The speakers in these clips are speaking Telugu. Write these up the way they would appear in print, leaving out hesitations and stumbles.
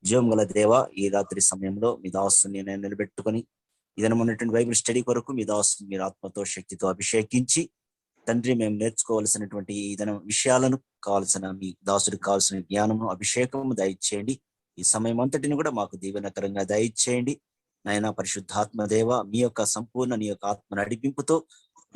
జీవం గల దేవ, ఈ రాత్రి సమయంలో మీ దాసుని నేను నిలబెట్టుకొని ఇదనమన్నటువంటి బైబిల్ స్టడీ కొరకు మీ దాసుని మీరు ఆత్మతో శక్తితో అభిషేకించి తండ్రి మేము నేర్చుకోవాల్సినటువంటి ఇదన విషయాలను కావాల్సిన మీ దాసుడికి కావాల్సిన జ్ఞానము అభిషేకము దయచేయండి. ఈ సమయం అంతటిని కూడా మాకు దీవెనకరంగా దయచేయండి. నాయన పరిశుద్ధాత్మ దేవ, మీ యొక్క సంపూర్ణ నీ యొక్క ఆత్మ నడిపింపుతో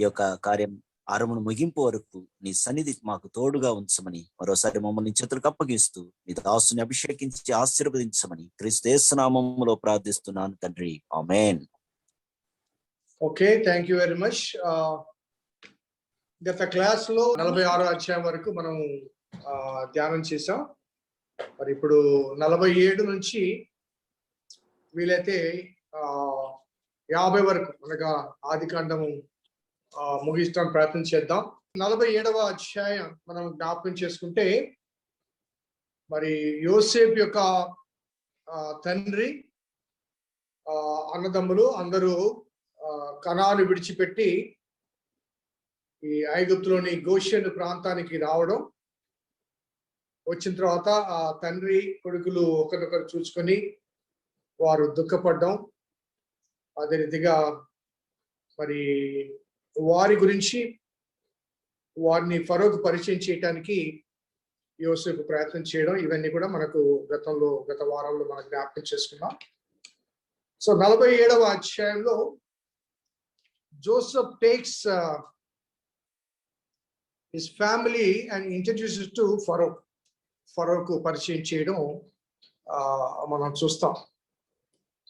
ఈ యొక్క కార్యం ఆరంభం ముగింపు వరకు నీ సన్నిధి మాకు తోడుగా ఉంచమని మరోసారి మమ్మల్ని చేతులకు అప్పగిస్తూ మీ దాసుని అభిషేకించి ఆశీర్వదించమని క్రీస్తు యేసు నామములో ప్రార్థిస్తున్నాను తండ్రి, amen. Okay, thank you very much. గత క్లాస్ లో 46వ అధ్యాయం వరకు మనం ధ్యానం చేసాం. మరి ఇప్పుడు 47 నుంచి వీలైతే 50 వరకు అనగా ఆది కాండము ముగించడానికి ప్రయత్నం చేద్దాం. 47వ అధ్యాయం మనం జ్ఞాపకం చేసుకుంటే, మరి యోసేపు యొక్క తండ్రి అన్నదమ్ములు అందరూ కనాను విడిచిపెట్టి ఈ ఐగుప్తులోని గోషెను ప్రాంతానికి రావడం, వచ్చిన తర్వాత ఆ తండ్రి కొడుకులు ఒకరినొకరు చూసుకొని వారు దుఃఖపడ్డం, అదే రీతిగా మరి వారి గురించి వారిని ఫరోకు పరిచయం చేయడానికి యోసేపు ప్రయత్నం చేయడం, ఇవన్నీ కూడా మనకు గత వారంలో మనం జ్ఞాపకం చేసుకున్నాం. సో 47వ అధ్యాయంలో Joseph takes his family and introduces to ఫరోకు పరిచయం చేయడం మనం చూస్తాం.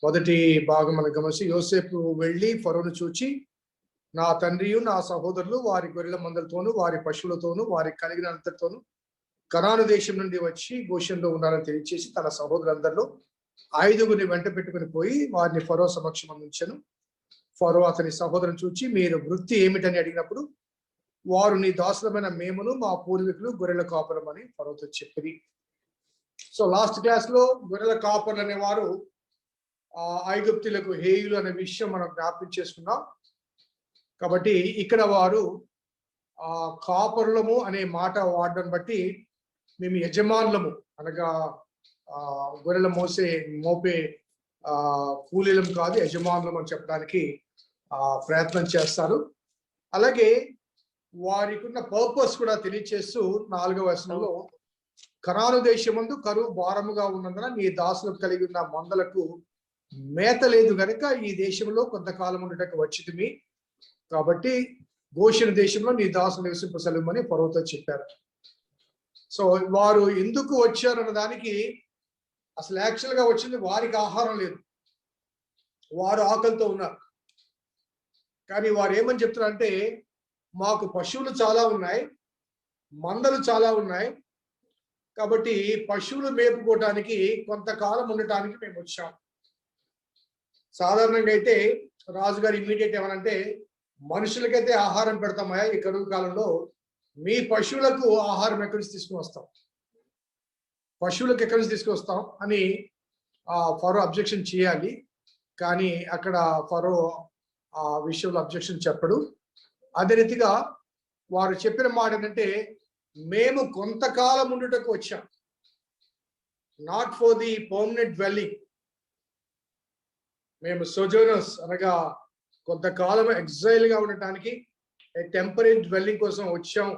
మొదటి భాగం మనం గమనించి, యోసేపు వెళ్ళి ఫరోను చూచి, నా తండ్రియు నా సహోదరులు వారి గొర్రెల మందలతోనూ వారి పశువులతోనూ వారి కలిగిన అంతటితోనూ కనాను దేశం నుండి వచ్చి గోషెన్లో ఉన్నారని తెలియచేసి తన సహోదరులందరిలో 5గురిని వెంట పెట్టుకుని పోయి వారిని ఫరో సమక్షం ఉంచెను. ఫరో అతని సహోదరుని చూచి, మీరు వృత్తి ఏమిటని అడిగినప్పుడు వారు, నీ దాసులమైన మేమును మా పూర్వీకులు గొర్రెల కాపురమని ఫరోతో చెప్పింది. సో లాస్ట్ క్లాస్ లో గొర్రెల కాపర్లు అనేవారు ఐగుప్తులకు హేయులు అనే విషయం మనం జ్ఞాపకం చేసుకున్నాం. కాబట్టి ఇక్కడ వారు కాపరులము అనే మాట వాడడం బట్టి మేము యజమానులము అనగా గొర్రెల మోపే కూలీలం కాదు, యజమానులం అని చెప్పడానికి ప్రయత్నం చేస్తారు. అలాగే వారికి ఉన్న పర్పస్ కూడా తెలియచేస్తూ 4వ వచనంలో, కనాను దేశమందు కరువు భారముగా ఉన్నందున నీ దాసులకు కలిగి ఉన్న మందలకు మేత లేదు గనుక ఈ దేశంలో కొంతకాలం ఉండటకు వచ్చితిమి, కాబట్టి గోషెను దేశంలో నీ దాసులు నివసింపసలమని ఫరోతో చెప్పారు. సో వారు ఎందుకు వచ్చారన్న దానికి అసలు యాక్చువల్ గా వచ్చింది వారికి ఆహారం లేదు, వారు ఆకలితో ఉన్నారు. కానీ వారు ఏమని చెప్తారంటే, మాకు పశువులు చాలా ఉన్నాయి, మందలు చాలా ఉన్నాయి, కాబట్టి పశువులు మేపుకోవటానికి కొంతకాలం ఉండటానికి మేము వచ్చాం. సాధారణంగా అయితే రాజుగారు ఇమ్మీడియట్ ఏమనంటే, మనుషులకైతే ఆహారం పెడతామయ్యా ఈ కరువు కాలంలో, మీ పశువులకు ఆహారం ఎక్కడి నుంచి తీసుకుని వస్తాం, పశువులకు ఎక్కడి నుంచి తీసుకొస్తాం అని ఫరో అబ్జెక్షన్ చేయాలి. కానీ అక్కడ ఫరో ఆ విషయంలో అబ్జెక్షన్ చెప్పడు. అదే రీతిగా వారు చెప్పిన మాట ఏంటంటే, మేము కొంతకాలం ఉండుటకు వచ్చాం, not for the permanent dwelling. మేము సోజోనర్స్ అనగా కొంతకాలం ఎగ్జైల్ గా ఉండటానికి, టెంపరీ డ్వెల్లింగ్ కోసం వచ్చాం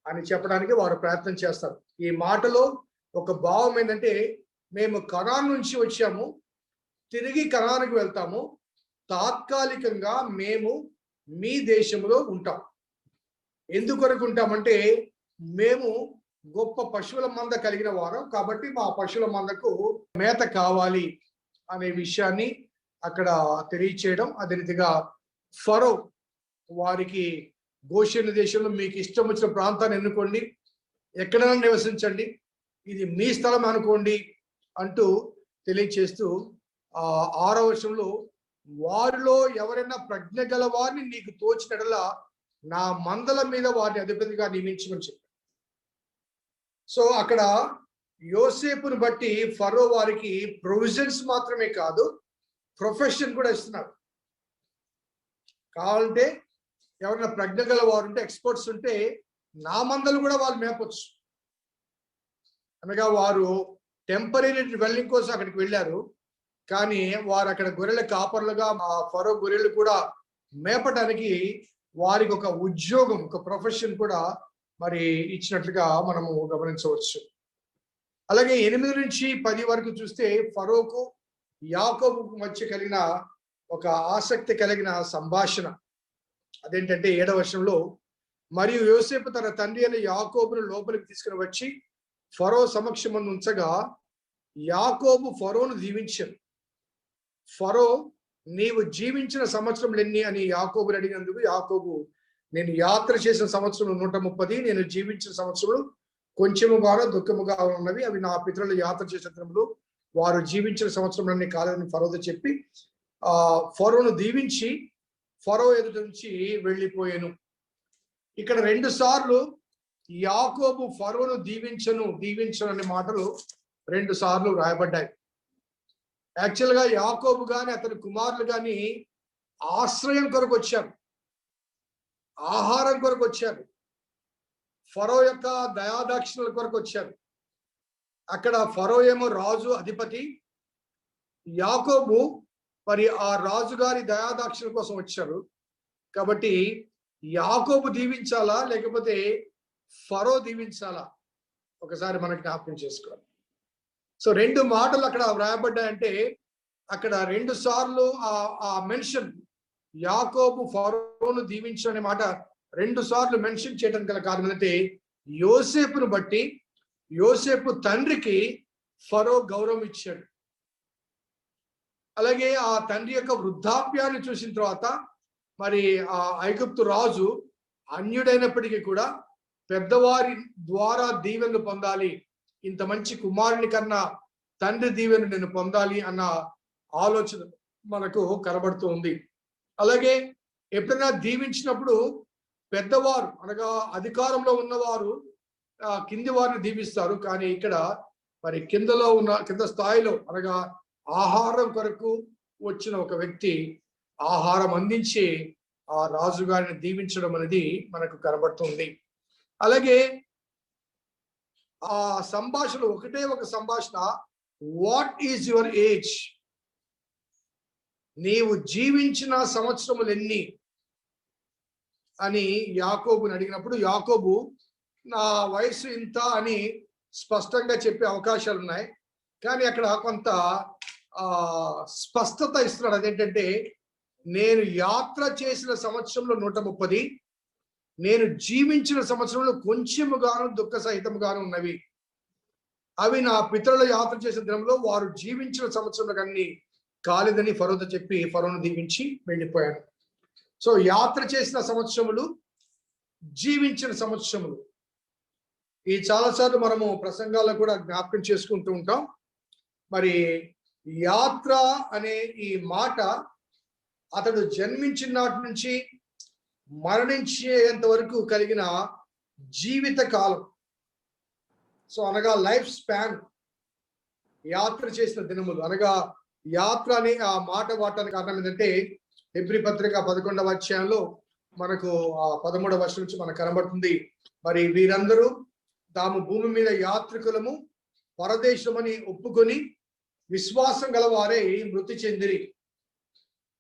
అని చెప్పడానికి వారు ప్రయత్నం చేస్తారు. ఈ మాటలో ఒక భావం ఏంటంటే, మేము కనాను నుంచి వచ్చాము, తిరిగి కనానుకు వెళ్తాము, తాత్కాలికంగా మేము మీ దేశంలో ఉంటాం. ఎందుకొరకు ఉంటామంటే, మేము గొప్ప పశువుల మంద కలిగిన వారం కాబట్టి మా పశువుల మందకు మేత కావాలి అనే విషయాన్ని అక్కడ తెలియచేయడం. అదే రీతిగా ఫరో వారికి గోషెను దేశంలో మీకు ఇష్టం వచ్చిన ప్రాంతాన్ని ఎన్నుకోండి, ఎక్కడైనా నివసించండి, ఇది మీ స్థలం అనుకోండి అంటూ తెలియచేస్తూ 6వ వచనంలో, వారిలో ఎవరైనా ప్రజ్ఞ గల వారిని నీకు తోచినట్లా నా మందల మీద వారిని అధిపతిగా నియమించమని చెప్పారు. సో అక్కడ యోసేపును బట్టి ఫరో వారికి ప్రొవిజన్స్ మాత్రమే కాదు, ప్రొఫెషన్ కూడా ఇస్తున్నారు. కావాలంటే ఎవరైనా ప్రజ్ఞ గల వారు ఉంటే, ఎక్స్పర్ట్స్ ఉంటే నా మందలు కూడా వాళ్ళు మేపొచ్చు అనగా వారు టెంపరీ డ్వెల్లింగ్ కోసం అక్కడికి వెళ్ళారు. కానీ వారు అక్కడ గొర్రెల కాపర్లుగా ఆ ఫరో గొర్రెలు కూడా మేపటానికి వారికి ఒక ఉద్యోగం, ఒక ప్రొఫెషన్ కూడా మరి ఇచ్చినట్లుగా మనము గమనించవచ్చు. అలాగే 8 నుంచి 10 వరకు చూస్తే ఫరోకు యాకోబుకు మధ్య కలిగిన ఒక ఆసక్తి కలిగిన సంభాషణ. అదేంటంటే 7వ వచనంలో, మరియు యోసేపు తన తండ్రి అయిన యాకోబును లోపలికి తీసుకుని వచ్చి ఫరో సమక్షమందు ఉంచగా యాకోబు ఫరోను దీవించాను. ఫరో, నీవు జీవించిన సంవత్సరములు ఎన్ని అని యాకోబుని అడిగినందుకు యాకోబు, నేను యాత్ర చేసిన సంవత్సరం 130, నేను జీవించిన సంవత్సరములు కొంచెముగానో దుఃఖముగా ఉన్నవి, అవి నా పితరులు యాత్ర చేసిన దినములు, వారు జీవించిన సంవత్సరంలోని కాలని ఫరోతో చెప్పి ఫరోను దీవించి ఫరో ఎదుట నుంచి వెళ్ళిపోయాను. ఇక్కడ 2 సార్లు యాకోబు ఫరోను దీవించను అనే మాటలు 2 సార్లు రాయబడ్డాయి. యాక్చువల్గా యాకోబు గాని అతని కుమారులు గాని ఆశ్రయం కొరకు వచ్చారు, ఆహారం కొరకు వచ్చారు, ఫరో యొక్క దయాదాక్షిణ్యాల కొరకు వచ్చారు. అక్కడ ఫరో ఏమో రాజు, అధిపతి, యాకోబు మరి ఆ రాజుగారి దయాదాక్షిణ్యాల కోసం వచ్చారు. కాబట్టి యాకోబు దీవించాలా లేకపోతే ఫరో దీవించాలా ఒకసారి మనకి జ్ఞాపకం చేసుకోవాలి. సో 2 మాటలు అక్కడ వ్రాయబడ్డాయంటే అక్కడ 2 సార్లు ఆ మెన్షన్, యాకోబు ఫరోను దీవించనే మాట 2 సార్లు మెన్షన్ చేయడం గల కారణం ఏంటంటే యోసేపును బట్టి యోసేపు తండ్రికి ఫరో గౌరవం ఇచ్చాడు. అలాగే ఆ తండ్రి యొక్క వృద్ధాప్యాన్ని చూసిన తర్వాత మరి ఆ ఐగుప్తు రాజు అన్యుడైనప్పటికీ కూడా పెద్దవారి ద్వారా దీవెనలు పొందాలి, ఇంత మంచి కుమారుని కన్నా తండ్రి దీవెను నేను పొందాలి అన్న ఆలోచన మనకు కనబడుతూ ఉంది. అలాగే ఎప్పుడైనా దీవించినప్పుడు పెద్దవారు అనగా అధికారంలో ఉన్నవారు కింది వారిని దీవిస్తారు. కానీ ఇక్కడ మరి కింద స్థాయిలో అనగా ఆహారం కొరకు వచ్చిన ఒక వ్యక్తి ఆహారం అందించి ఆ రాజుగారిని దీవించడం అనేది మనకు కనబడుతుంది. అలాగే ఆ సంభాషణ ఒకటే ఒక సంభాషణ, వాట్ ఈజ్ యువర్ ఏజ్, నీవు జీవించిన సంవత్సరములు ఎన్ని అని యాకోబుని అడిగినప్పుడు యాకోబు నా వయసు ఇంత అని స్పష్టంగా చెప్పే అవకాశాలు ఉన్నాయి. కానీ అక్కడ కొంత స్పష్టత ఇస్తున్నాడు. అదేంటంటే నేను యాత్ర చేసిన సంవత్సరంలో 130, నేను జీవించిన సంవత్సరంలో కొంచెముగాను దుఃఖ సహితముగాను ఉన్నవి, అవి నా పితరుల యాత్ర చేసిన దినంలో వారు జీవించిన సంవత్సరంలో అన్ని కాలేదని ఫరోతో చెప్పి ఫరోను దీవించి వెళ్ళిపోయాడు. సో యాత్ర చేసిన సంవత్సరములు, జీవించిన సంవత్సరములు, ఈ చాలాసార్లు మనము ప్రసంగాల్లో కూడా జ్ఞాపకం చేసుకుంటూ ఉంటాం. మరి యాత్ర అనే ఈ మాట అతడు జన్మించిన నాటి నుంచి మరణించేంత వరకు కలిగిన జీవిత కాలం. సో అనగా లైఫ్ స్పాన్, యాత్ర చేసిన దినములు అనగా యాత్ర అని ఆ మాట వాడటానికి కారణం ఏంటంటే హెబ్రీ పత్రిక 11వ అధ్యాయంలో మనకు 13వ వచనం నుంచి మనకు కనబడుతుంది. మరి వీరందరూ తాము భూమి మీద యాత్రికులము పరదేశమని ఒప్పుకొని విశ్వాసం గలవారే మృతి చెందిరి.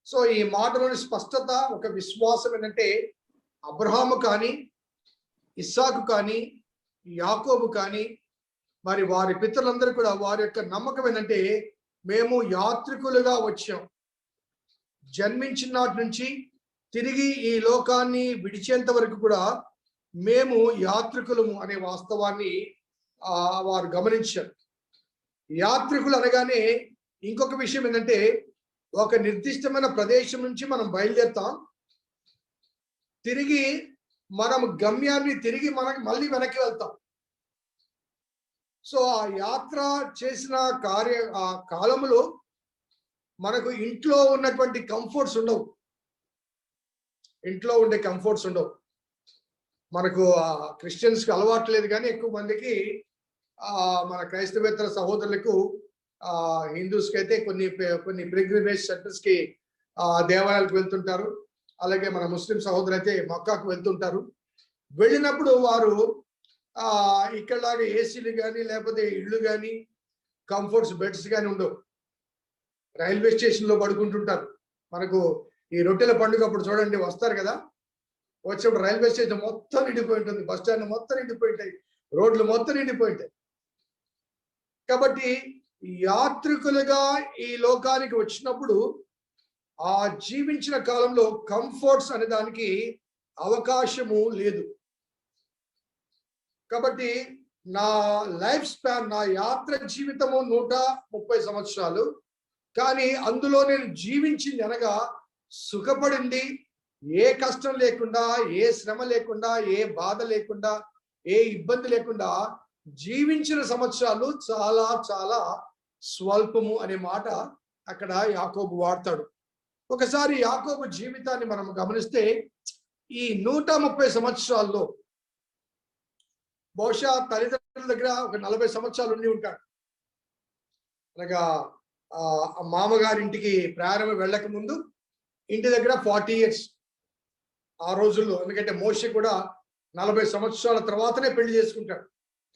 సో ఈ మాటలోని స్పష్టత ఒక విశ్వాసం ఏంటంటే అబ్రహాము కానీ ఇస్సాకు కానీ యాకోబు కానీ మరి వారి పితరులందరూ కూడా వారి యొక్క నమ్మకం ఏంటంటే మేము యాత్రికులుగా వచ్చాం, జన్మించిన నాటి నుంచి తిరిగి ఈ లోకాన్ని విడిచేంత వరకు కూడా మేము యాత్రికులము అనే వాస్తవాన్ని వారు గమనించారు. యాత్రికులు అనగానే ఇంకొక విషయం ఏంటంటే ఒక నిర్దిష్టమైన ప్రదేశం నుంచి మనం బయలుదేరుతాం, తిరిగి మనం గమ్యాన్ని తిరిగి మళ్ళీ వెనక్కి వెళ్తాం. సో ఆ యాత్ర చేసిన కాలములో మనకు ఇంట్లో ఉన్నటువంటి కంఫర్ట్స్ ఉండవు, ఇంట్లో ఉండే కంఫర్ట్స్ ఉండవు. మనకు క్రిస్టియన్స్కి అలవాటు లేదు, కానీ ఎక్కువ మందికి మన క్రైస్తవేతర సహోదరులకు హిందూస్కి అయితే కొన్ని పిల్గ్రిమేజ్ సెంటర్స్ కి దేవాలయాలకు వెళ్తుంటారు. అలాగే మన ముస్లిం సహోదరులు అయితే మక్కాకు వెళ్తుంటారు. వెళ్ళినప్పుడు వారు ఇక్కడలాగా ఏసీలు కానీ లేకపోతే ఇళ్ళు కానీ కంఫర్ట్స్ బెడ్స్ కానీ ఉండవు. రైల్వే స్టేషన్ లో పడుకుంటుంటారు. మనకు ఈ రొట్టెల పండుగ అప్పుడు చూడండి, వస్తారు కదా, వచ్చినప్పుడు రైల్వే స్టేషన్ మొత్తం నిండిపోయి ఉంటుంది, బస్ స్టాండ్ మొత్తం నిండిపోయి ఉంటాయి, రోడ్లు మొత్తం నిండిపోయి ఉంటాయి. కాబట్టి యాత్రికులుగా ఈ లోకానికి వచ్చినప్పుడు ఆ జీవించిన కాలంలో కంఫర్ట్స్ అనే దానికి అవకాశము లేదు. కాబట్టి నా లైఫ్ స్పాన్, నా యాత్ర జీవితము 130 సంవత్సరాలు. కానీ అందులో నేను జీవించింది అనగా సుఖపడింది, ఏ కష్టం లేకుండా, ఏ శ్రమ లేకుండా, ఏ బాధ లేకుండా, ఏ ఇబ్బంది లేకుండా జీవించిన సంవత్సరాలు చాలా చాలా స్వల్పము అనే మాట అక్కడ యాకోబు వాడతాడు. ఒకసారి యాకోబు జీవితాన్ని మనం గమనిస్తే ఈ 130 సంవత్సరాల్లో బహుశా తల్లిదండ్రుల దగ్గర ఒక 40 సంవత్సరాలు ఉండి ఉంటాడు. అనగా మామగారింటికి ప్రయాణం వెళ్ళక ముందు ఇంటి దగ్గర 40 years ఆ రోజుల్లో. ఎందుకంటే మోషే కూడా 40 సంవత్సరాల తర్వాతనే పెళ్లి చేసుకుంటాడు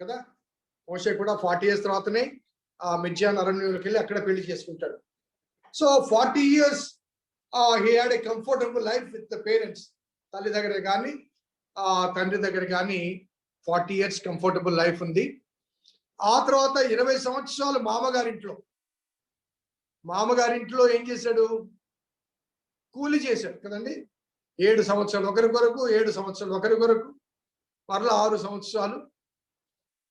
కదా. మోషే కూడా 40 years తర్వాతనే మిద్యాన్ అరణ్యంలోకి వెళ్ళి అక్కడ పెళ్లి చేసుకుంటాడు. So 40 years he had a comfortable life with the parents. తల్లి దగ్గర కానీ తండ్రి దగ్గర కానీ 40 years కంఫర్టబుల్ లైఫ్ ఉంది. ఆ తర్వాత 20 సంవత్సరాలు మామగారింట్లో ఏం చేశాడు? కూలి చేశాడు కదండి. 7 సంవత్సరాలు ఒకరి కొరకు, 7 సంవత్సరాలు ఒకరి కొరకు, మరలా 6 సంవత్సరాలు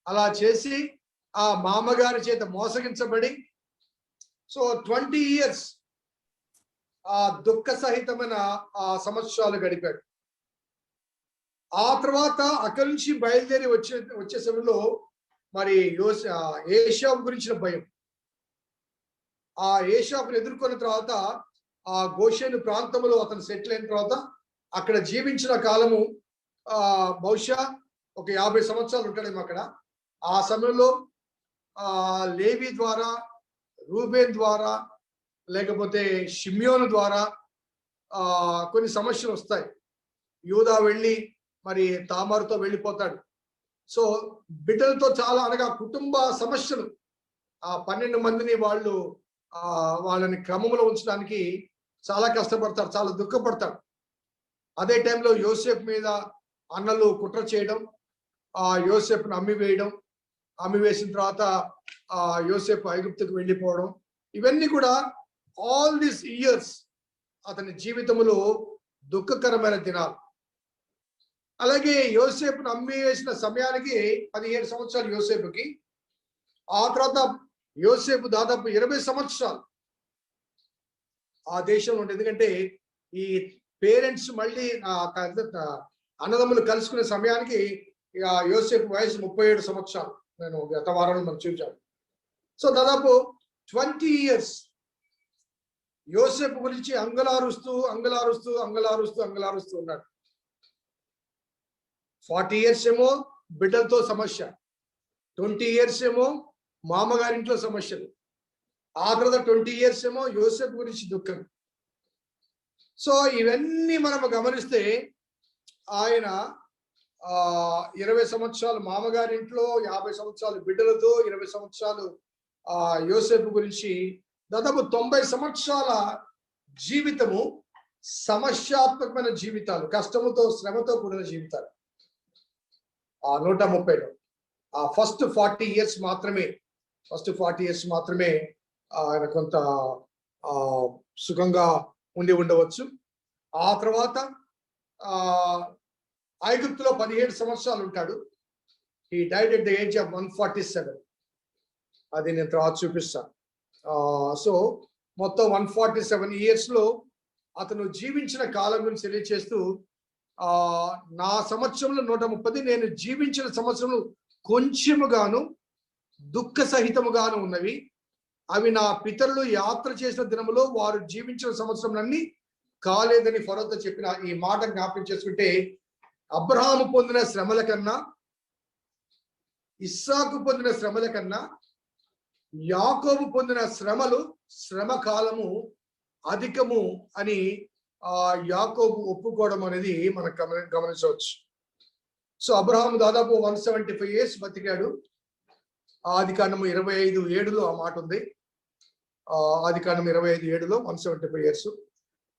అలా చేసి ఆ మామగారి చేత మోసగించబడి, సో 20 years ఆ దుఃఖ సహితమైన ఆ సంవత్సరాలు గడిపాడు. ఆ తర్వాత అక్కడి నుంచి బయలుదేరి వచ్చే సమయంలో మరి ఏషావు గురించిన భయం, ఆ ఏషావుని ఎదుర్కొన్న తర్వాత ఆ గోషేను ప్రాంతంలో అతను సెటిల్ అయిన తర్వాత అక్కడ జీవించిన కాలము బహుశా ఒక 50 సంవత్సరాలు ఉంటాడేమో అక్కడ. ఆ సమయంలో లేవి ద్వారా, రూబేన్ ద్వారా, లేకపోతే షిమ్యోను ద్వారా కొన్ని సమస్యలు వస్తాయి. యూదా వెళ్ళి మరి తామారుతో వెళ్ళిపోతాడు. సో బిడ్డలతో చాలా అనగా కుటుంబ సమస్యలు, ఆ 12 మందిని వాళ్ళని క్రమంలో ఉంచడానికి చాలా కష్టపడతారు, చాలా దుఃఖపడతారు. అదే టైంలో యోసేపు మీద అన్నలు కుట్ర చేయడం, యోసేపును అమ్మివేసిన తర్వాత యోసేపు ఐగుప్తుకు వెళ్ళిపోవడం, ఇవన్నీ కూడా ఆల్ దీస్ ఇయర్స్ అతని జీవితంలో దుఃఖకరమైన దినాలు. అలాగే యోసేపును అమ్మివేసిన సమయానికి 17 సంవత్సరాలు యోసేపుకి. ఆ తర్వాత యోసేపు దాదాపు 20 సంవత్సరాలు ఆ దేశంలో ఉండే. ఎందుకంటే ఈ పేరెంట్స్ మళ్ళీ అన్నదమ్ములు కలుసుకునే సమయానికి ఇక యోసేపు వయసు 37 సంవత్సరాలు. నేను గత వారంలో మనం చూచాను. సో దాదాపు 20 years యోసేపు గురించి అంగలారుస్తూ ఉన్నాడు. 40 years ఏమో బిడ్డలతో సమస్య, 20 years ఏమో మామగారింట్లో సమస్యలు, ఆ తర్వాత 20 years ఏమో యోసేపు గురించి దుఃఖం. సో ఇవన్నీ మనం గమనిస్తే ఆయన 20 సంవత్సరాలు మామగారింట్లో, 50 సంవత్సరాలు బిడ్డలతో, 20 సంవత్సరాలు యోసేపు గురించి, దాదాపు 90 సంవత్సరాల జీవితము సమస్యాత్మకమైన జీవితాలు, కష్టముతో శ్రమతో కూడిన జీవితాలు. 130లో ఫస్ట్ 40 years మాత్రమే ఆయన కొంత సుఖంగా ఉండవచ్చు. ఆ తర్వాత ఐగుప్తులో 17 సంవత్సరాలు ఉంటాడు. He died at the age of 147. అది నేను తర్వాత చూపిస్తాను. సో మొత్తం 147 years లో అతను జీవించిన కాలం గురించి తెలియచేస్తూ, నా సంవత్సరంలో 130, నేను జీవించిన సంవత్సరంలో కొంచెముగాను దుఃఖ సహితముగాను ఉన్నవి. అవి నా పితరులు యాత్ర చేసిన దినములో వారు జీవించిన సంవత్సరంలన్నీ కాలేదని ఫరోతో చెప్పిన ఈ మాట జ్ఞాపకం చేసుకుంటే, అబ్రహాము పొందిన శ్రమల కన్నా, ఇస్సాకు పొందిన శ్రమల కన్నా యాకోబు పొందిన శ్రమ కాలము అధికము అని యాకోబు ఒప్పుకోవడం అనేది మనం గమనించవచ్చు. సో అబ్రహాము దాదాపు 175 years బతికాడు. ఆదికాండము 25:7 ఆ మాట ఉంది. ఆదికాండం 25:7 175 years.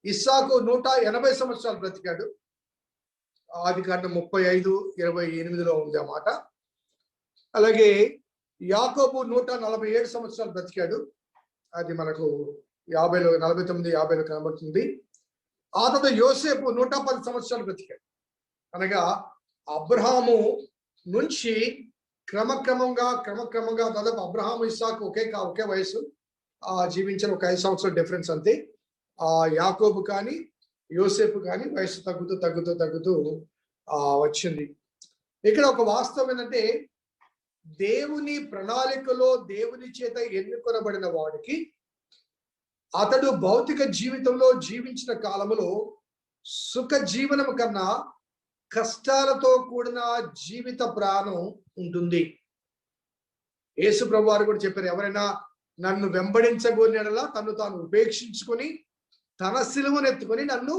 ఇస్సాకు 180 సంవత్సరాలు బ్రతికాడు. ఆదికాండం 35:28 ఉంది ఆ మాట. అలాగే యాకోబు 147 సంవత్సరాలు బ్రతికాడు. అది మనకు 49-50 కనబడుతుంది. ఆ తర్వాత యోసేపు 110 సంవత్సరాలు బ్రతికాడు. అనగా అబ్రహాము నుంచి క్రమక్రమంగా దాదాపు అబ్రహాము ఇస్సాకు ఒకే వయసు జీవించిన ఒక 5 సంవత్సరాల డిఫరెన్స్ అంతే. యాకోబు కానీ యోసేపు కానీ వయసు తగ్గుతూ వచ్చింది. ఇక్కడ ఒక వాస్తవం ఏంటంటే, దేవుని ప్రణాళికలో దేవుని చేత ఎన్నుకొనబడిన వాడికి అతడు భౌతిక జీవితంలో జీవించిన కాలములో సుఖ జీవనం కన్నా కష్టాలతో కూడిన జీవిత ప్రాణం ఉంటుంది. యేసు ప్రభు వారు కూడా చెప్పారు, ఎవరైనా నన్ను వెంబడించగోరినలా తను తాను ఉపేక్షించుకొని తన సిలువను ఎత్తుకొని నన్ను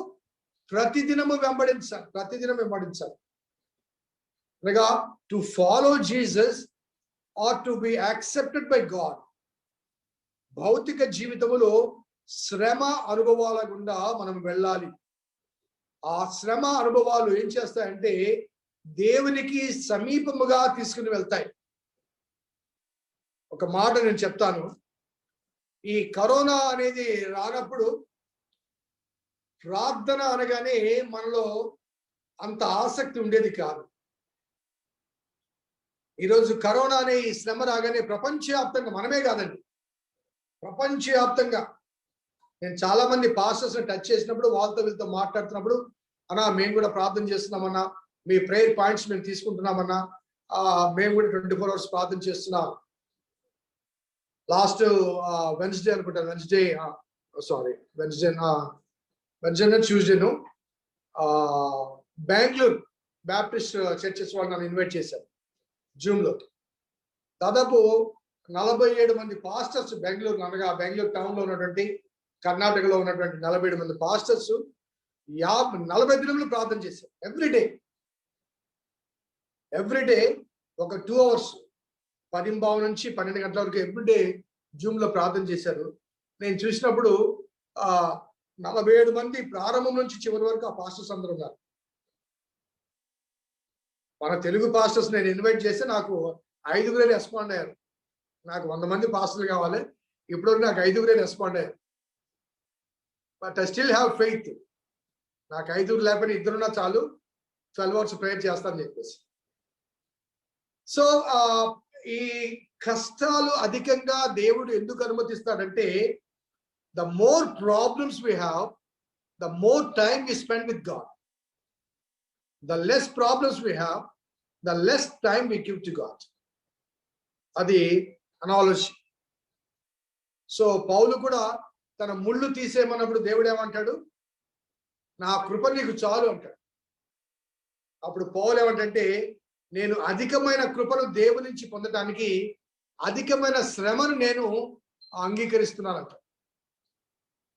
ప్రతిదినము వెంబడించాలి. అనగా to follow Jesus or to be accepted by God. భౌతిక జీవితములో శ్రమ అనుభవాల గుండా మనం వెళ్ళాలి. ఆ శ్రమ అనుభవాలు ఏం చేస్తాయంటే దేవునికి సమీపముగా తీసుకుని వెళ్తాయి. ఒక మాట నేను చెప్తాను. ఈ కరోనా అనేది రానప్పుడు ప్రార్థన అనగానే మనలో అంత ఆసక్తి ఉండేది కాదు. ఈరోజు కరోనా అనే ఈ శ్రమ రాగానే ప్రపంచవ్యాప్తంగా, మనమే కాదండి, ప్రపంచవ్యాప్తంగా నేను చాలా మంది పాస్టర్స్ టచ్ చేసినప్పుడు, వీళ్ళతో మాట్లాడుతున్నప్పుడు, అన్నా మేము కూడా ప్రార్థన చేస్తున్నామన్నా, మీ ప్రేయర్ పాయింట్స్ మేము తీసుకుంటున్నామన్నా, మేము కూడా 24 hours ప్రార్థన చేస్తున్నాం. లాస్ట్ వెన్స్డే అనుకుంటాను, వెన్స్డే ట్యూస్డేను బెంగళూరు బ్యాప్టిస్ట్ చర్చెస్ వాళ్ళు నన్ను ఇన్వైట్ చేశారు జూమ్లో. దాదాపు 47 మంది పాస్టర్స్ బెంగళూరు, అనగా బెంగళూరు టౌన్లో ఉన్నటువంటి, కర్ణాటకలో ఉన్నటువంటి 47 మంది పాస్టర్స్ 40 దినములు ప్రార్థన చేశారు. ఎవ్రీడే ఒక 2 hours 10:15 నుంచి 12 గంటల వరకు ఎవ్రీడే జూమ్ లో ప్రార్థన చేశారు. నేను చూసినప్పుడు 47 మంది ప్రారంభం నుంచి చివరి వరకు ఆ పాస్టర్స్ అందరూ ఉన్నారు. మన తెలుగు పాస్టర్స్ నేను ఇన్వైట్ చేస్తే నాకు 5 రెస్పాండ్ అయ్యారు. నాకు 100 మంది పాస్టర్లు కావాలి, ఇప్పుడు నాకు 5 రెస్పాండ్ అయ్యారు. But I still have faith. నాకు 5 లేకపోయినా 2 చాలు, 12 hours ప్రేయర్ చేస్తానని చెప్పేసి. సో ఈ కష్టాలు అధికంగా దేవుడు ఎందుకు అనుమతిస్తాడంటే, the more problems we have, the more time we spend with God. The less problems we have, the less time we give to God. అది అనాలజీ. సో పౌలు కూడా తన ముళ్ళు తీసేయమన్నప్పుడు దేవుడు ఏమంటాడు, నా కృప నీకు చాలు అంటాడు. అప్పుడు పౌలు ఏమంటే, నేను అధికమైన కృపను దేవుని నుంచి పొందడానికి అధికమైన శ్రమను నేను అంగీకరిస్తున్నానంట.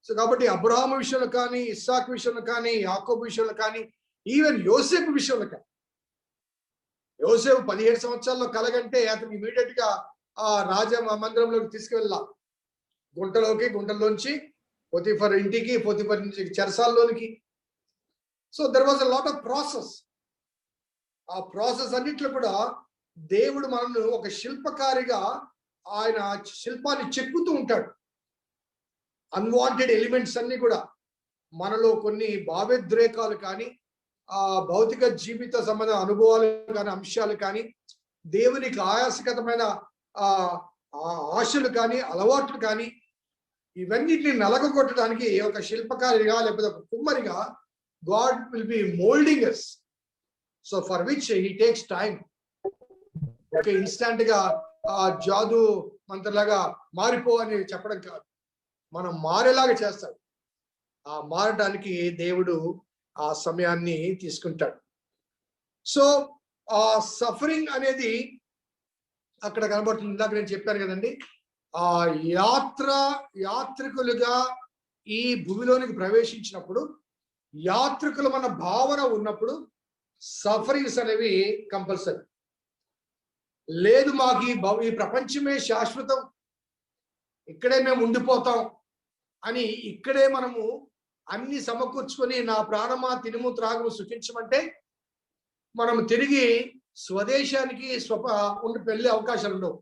సో కాబట్టి అబ్రహాము విషయంలో కానీ, ఇస్సాకు విషయంలో కానీ, యాకోబు విషయంలో కానీ, ఈవెన్ యోసేపు విషయంలో కానీ, యోసేపు 17 సంవత్సరాల్లో కలగంటే అతను ఇమీడియట్ గా ఆ రాజ మందిరంలోకి తీసుకువెళ్ళా, గుంటల్లోంచి పోతిఫర్ ఇంటికి, పోతిఫర్ నుంచి చెరసాల్లోనికి. So there was a lot of process. ఆ ప్రాసెస్ అన్నిట్లో కూడా దేవుడు మనల్ని ఒక శిల్పకారిగా ఆయన శిల్పాన్ని చెక్కుతూ ఉంటాడు. అన్వాంటెడ్ ఎలిమెంట్స్ అన్ని కూడా మనలో కొన్ని భావోద్రేకాలు కానీ, భౌతిక జీవిత సంబంధ అనుభవాలు కానీ, అంశాలు కానీ, దేవునికి ఆయాసకరమైన ఆశలు కానీ, అలవాట్లు కానీ, ఇవన్నిటిని నలగొట్టడానికి ఒక శిల్పకారిగా లేకపోతే ఒక కుమ్మరిగా God will be molding us. So for which he takes time. Okay, instant గా జాదు మంత్రలాగా మారిపో అని చెప్పడం కాదు, మనం మారేలాగా చేస్తాడు. ఆ మారడానికి దేవుడు ఆ సమయాన్ని తీసుకుంటాడు. సో ఆ సఫరింగ్ అనేది అక్కడ కనబడుతుంది. ఇందాక నేను చెప్పాను కదండి, ఆ యాత్రికులుగా ఈ భూమిలోనికి ప్రవేశించినప్పుడు, యాత్రికులు మన భావన ఉన్నప్పుడు సఫరింగ్స్ అనేవి కంపల్సరీ. లేదు మాకు ఈ ప్రపంచమే శాశ్వతం, ఇక్కడే మేము ఉండిపోతాం అని ఇక్కడే మనము అన్ని సమకూర్చుకొని నా ప్రాణమా తినుము త్రాగుము సుఖించమంటే మనం తిరిగి స్వదేశానికి ఉండి వెళ్ళే అవకాశాలు ఉండవు.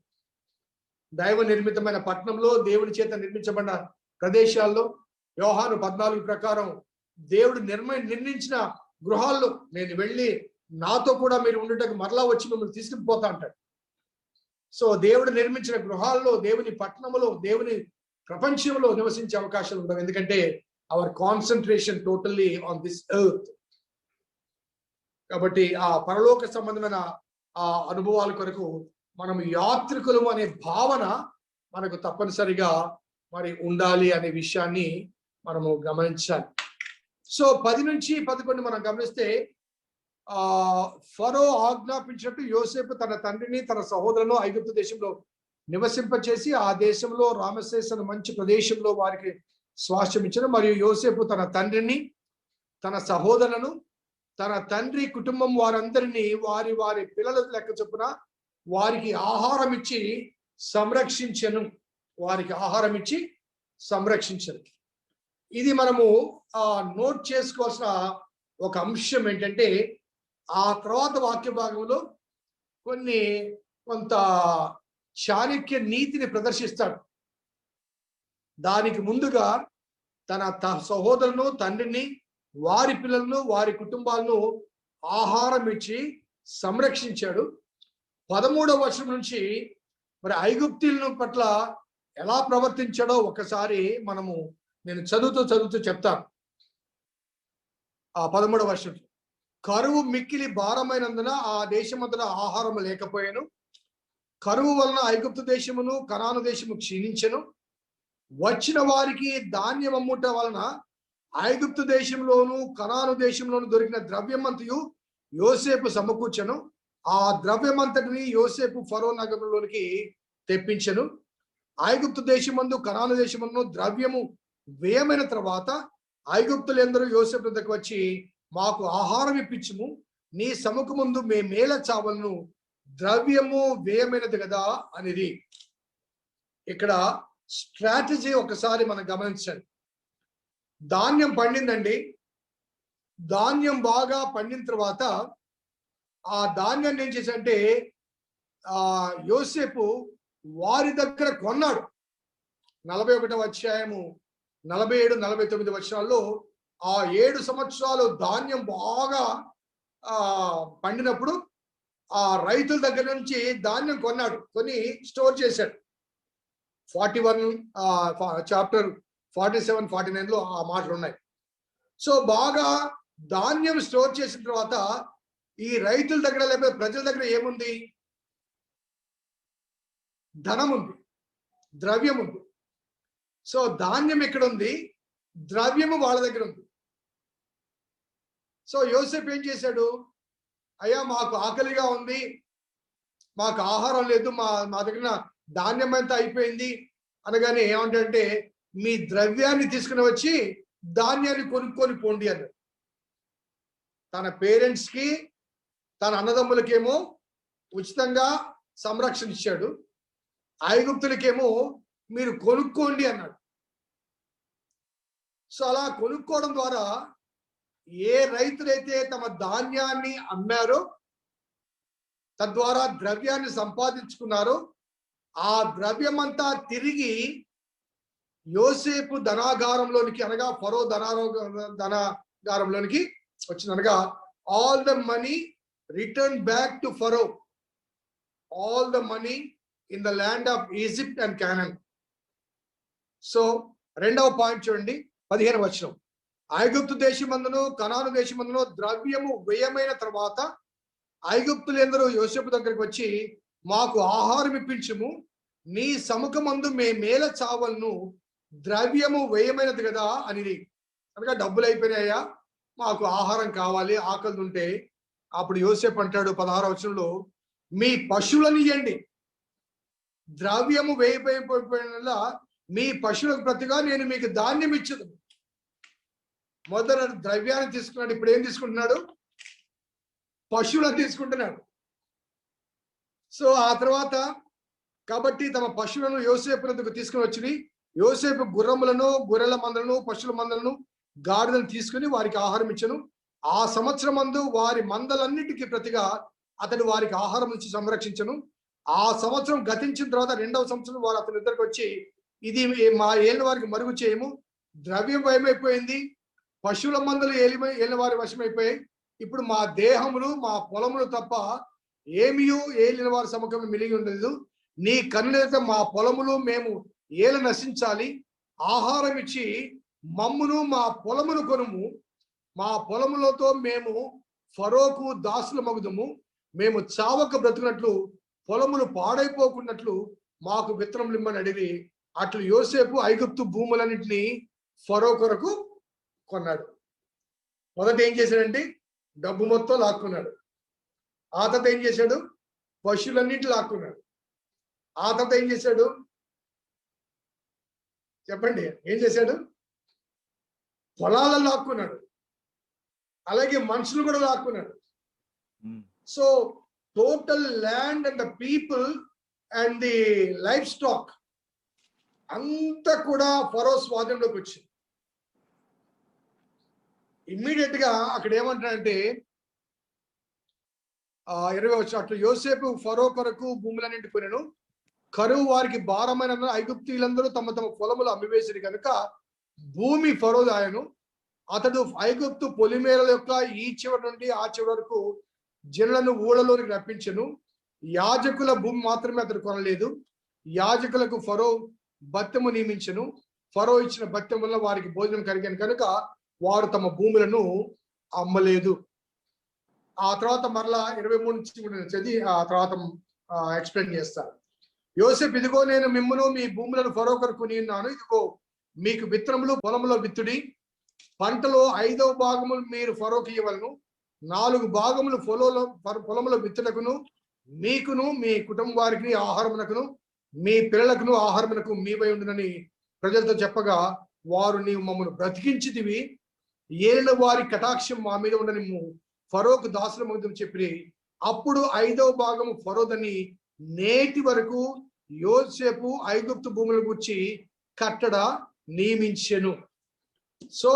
దైవ నిర్మితమైన పట్టణంలో దేవుని చేత నిర్మించబడిన ప్రదేశాల్లో యోహాను 14 ప్రకారం దేవుడు నిర్మించిన గృహాల్లో నేను వెళ్ళి నాతో కూడా మీరు ఉండటకు మరలా వచ్చి మిమ్మల్ని తీసుకుపోతా అంటాడు. సో దేవుడు నిర్మించిన గృహాల్లో, దేవుని పట్టణంలో, దేవుని ప్రపంచంలో నివసించే అవకాశాలు ఉండవు. ఎందుకంటే our concentration totally on this earth. కాబట్టి ఆ పరలోక సంబంధమైన ఆ అనుభవాల కొరకు మనం యాత్రికులు అనే భావన మనకు తప్పనిసరిగా మరి ఉండాలి అనే విషయాన్ని మనము గమనించాలి. సో 10 నుంచి 11 మనం గమనిస్తే ఫరో ఆజ్ఞాపించినట్టు యోసేపు తన తండ్రిని తన సహోదరులను ఐగుప్తు దేశంలో నివసింపచేసి ఆ దేశంలో రామసేస్ అనే మంచి ప్రదేశంలో వారికి స్వాస్థ్యం ఇచ్చారు. మరియు యోసేపు తన తండ్రిని తన సహోదరులను తన తండ్రి కుటుంబం వారందరినీ వారి వారి పిల్లల లెక్క చొప్పున వారికి ఆహారం ఇచ్చి సంరక్షించను. ఇది మనము నోట్ చేసుకోవాల్సిన ఒక అంశం ఏంటంటే ఆ తర్వాత వాక్య భాగంలో కొంత చాణక్య నీతిని ప్రదర్శిస్తాడు. దానికి ముందుగా తన సహోదరులను, తండ్రిని, వారి పిల్లలను, వారి కుటుంబాలను ఆహారం ఇచ్చి సంరక్షించాడు. 13వ వచనం నుంచి మరి ఐగుప్తీయుల పట్ల ఎలా ప్రవర్తించాడో ఒకసారి నేను చదువుతూ చెప్తాను. ఆ 13వ వచనం, కరువు మిక్కిలి భారమైనందున ఆ దేశమంతటా ఆహారం లేకపోయాను. కరువు వలన ఐగుప్తు దేశమును కనాను దేశము క్షీణించెను. వచ్చిన వారికి ధాన్యం అమ్ముట వలన ఐగుప్తు దేశంలోను కనాను దేశంలోను దొరికిన ద్రవ్యమంతయు యోసేపు సమకూర్చెను. ఆ ద్రవ్యమంతటిని యోసేపు ఫరో నగరంలోనికి తెప్పించెను. ఐగుప్తు దేశమందు కనాను దేశమందు ద్రవ్యము వ్యయమైన తర్వాత ఐగుప్తులందరూ యోసేపు వద్దకు వచ్చి మాకు ఆహారం ఇప్పించుము, నీ సముఖమందు మేమేల చావలను, ద్రవ్యము వ్యయమైనది కదా అనేది. ఇక్కడ స్ట్రాటజీ ఒకసారి మనం గమనించండి. ధాన్యం పండిందండి. ధాన్యం బాగా పండిన తర్వాత ఆ ధాన్యాన్ని ఏం చేశాడంటే యోసేపు వారి దగ్గర కొన్నాడు. 41వ అధ్యాయము 47, 49 వచనాల్లో ఆ 7 సంవత్సరాలు ధాన్యం బాగా పండినప్పుడు ఆ రైతుల దగ్గర నుంచి ధాన్యం కొని స్టోర్ చేశాడు. 41 చాప్టర్ 47, 49లో ఆ మాటలు ఉన్నాయి. సో బాగా ధాన్యం స్టోర్ చేసిన తర్వాత ఈ రైతుల దగ్గర లేకపోతే ప్రజల దగ్గర ఏముంది? ధనం ఉంది, ద్రవ్యం ఉంది. సో ధాన్యం ఎక్కడ ఉంది, ద్రవ్యము వాళ్ళ దగ్గర ఉంది. సో యోసేపు ఏం చేశాడు? అయ్యా మాకు ఆకలిగా ఉంది, మాకు ఆహారం లేదు, మా దగ్గర ధాన్యం అంతా అయిపోయింది అనగానే ఏమంటే మీ ద్రవ్యాన్ని తీసుకుని వచ్చి ధాన్యాన్ని కొనుక్కొని పోండి అన్నాడు. తన పేరెంట్స్ కి తన అన్నదమ్ములకేమో ఉచితంగా సంరక్షణ ఇచ్చాడు, ఐగుప్తులకేమో మీరు కొనుక్కోండి అన్నాడు. సో అలా కొనుక్కోవడం ద్వారా ఏ రైతులైతే తమ ధాన్యాన్ని అమ్మారో తద్వారా ద్రవ్యాన్ని సంపాదించుకున్నారో ఆ ద్రవ్యమంతా తిరిగి యోసేపు ధనాగారంలోనికి అనగా ఫరో ధనాగారంలోనికి వచ్చింది. అనగా all the money return back to Pharaoh, all the money in the land of Egypt and Conan. So 2వ పాయింట్ చూడండి, 15వ వచనం, ఐగుప్తు దేశమందును కనాను దేశమందును ద్రవ్యము వ్యయమైన తర్వాత ఐగుప్తులందరూ యోసేపు దగ్గరికి వచ్చి మాకు ఆహారం ఇప్పించుము, నీ సముఖమందు మేమేల చావలను, ద్రవ్యము వ్యయమైనది కదా అనేది. అనగా డబ్బులు అయిపోయినాయా, మాకు ఆహారం కావాలి, ఆకలి ఉంటే. అప్పుడు యోసేపు అంటాడు 16వ వచనంలో, మీ పశువులను ఇవ్వండి, ద్రవ్యము వేయపోయిన మీ పశువులకు ప్రతిగా నేను మీకు ధాన్యం ఇచ్చదు. మొదట ద్రవ్యాన్ని తీసుకున్నాడు, ఇప్పుడు ఏం తీసుకుంటున్నాడు? పశువులను తీసుకుంటున్నాడు. సో ఆ తర్వాత కాబట్టి తమ పశువులను యోసేపునకు తీసుకుని వచ్చి యోసేపు గుర్రములను, గొర్రెల మందలను, పశువుల మందలను, గాడిదలను తీసుకుని వారికి ఆహారం ఇచ్చను. ఆ సంవత్సరం మందు వారి మందలన్నిటికీ ప్రతిగా అతడు వారికి ఆహారం ఇచ్చి సంరక్షించను. ఆ సంవత్సరం గతించిన తర్వాత 2వ సంవత్సరం వారు అతని ఇద్దరికి వచ్చి, ఇది మా ఏళ్ళ వారికి మరుగు చేయము, ద్రవ్యం భయమైపోయింది, పశువుల మందలు ఏళ్ళ వారి వశమైపోయాయి, ఇప్పుడు మా దేహములు మా పొలములు తప్ప ఏమియో ఏలిన వారి సముఖంలో మిలిగి ఉండలేదు. నీ కన్నులైతే మా పొలములు మేము ఏల నశించాలి, ఆహారం ఇచ్చి మమ్మును మా పొలమును కొనుము, మా పొలములతో మేము ఫరోకు దాసుల మగుదము, మేము చావక బ్రతుకున్నట్లు పొలములు పాడైపోకున్నట్లు మాకు విత్తనములు ఇమ్మని అడిగి అట్లు యోసేపు ఐగుప్తు భూములన్నింటినీ ఫరో కొరకు కొన్నాడు. మొదట ఏం చేశాడంటే డబ్బు మొత్తం లాక్కున్నాడు. ఆ తర్వాత ఏం చేశాడు? పశువులన్నింటి లాక్కున్నాడు. ఆ తర్వాత ఏం చేశాడు చెప్పండి? ఏం చేశాడు? పొలాలను లాక్కున్నాడు, అలాగే మనుషులు కూడా లాక్కున్నాడు. So total land and the people and the life stock అంతా కూడా ఫరో స్వాధీనంలోకి వచ్చింది. ఇమ్మీడియట్ గా అక్కడ ఏమంటాడంటే 20 వచ్చి అట్లు యోసేపు ఫరో కొరకు భూములన్నింటి కొనెను, కరువు వారికి భారమైన ఐగుప్తీయులందరూ తమ తమ పొలములు అమ్మివేసిరి కనుక భూమి ఫరోదాయను. అతడు ఐగుప్తు పొలిమేరల యొక్క ఈ చివరి నుండి ఆ చివరి వరకు జనులను ఊళ్ళలోనికి రప్పించెను. యాజకుల భూమి మాత్రమే అతడు కొనలేదు. యాజకులకు ఫరో భత్యము నియమించెను. ఫరో ఇచ్చిన భత్యం వల్ల వారికి భోజనం కలిగాను కనుక వారు తమ భూములను అమ్మలేదు. ఆ తర్వాత మరలా 23 నుంచి చదివి ఆ తర్వాత ఎక్స్ప్లెయిన్ చేస్తారు. యోసేపు, ఇదిగో నేను మిమ్మును మీ భూములను ఫరో కొరకు కొని ఉన్నాను, ఇదిగో మీకు విత్తనములు పొలంలో విత్తుడి, పంటలో 5వ భాగములు మీరు ఫరోకి ఇవ్వలను, 4 భాగములు పొలంలో విత్తుటకును మీకును మీ కుటుంబ వారికి ఆహారమునకును మీ పిల్లలకును ఆహారమునకు మీవై ఉండునని ప్రజలతో చెప్పగా, వారు నీవు మమ్మల్ని బ్రతికించితివి, ఏలిన వారి కటాక్షం మా మీద ఉండని ఫరోకు దాసుల మగుదం చెప్పి అప్పుడు 5వ భాగము ఫరోదని నేటి వరకు యోసేపు ఐగుప్తు భూముల గురించి కట్టడ నియమించెను. సో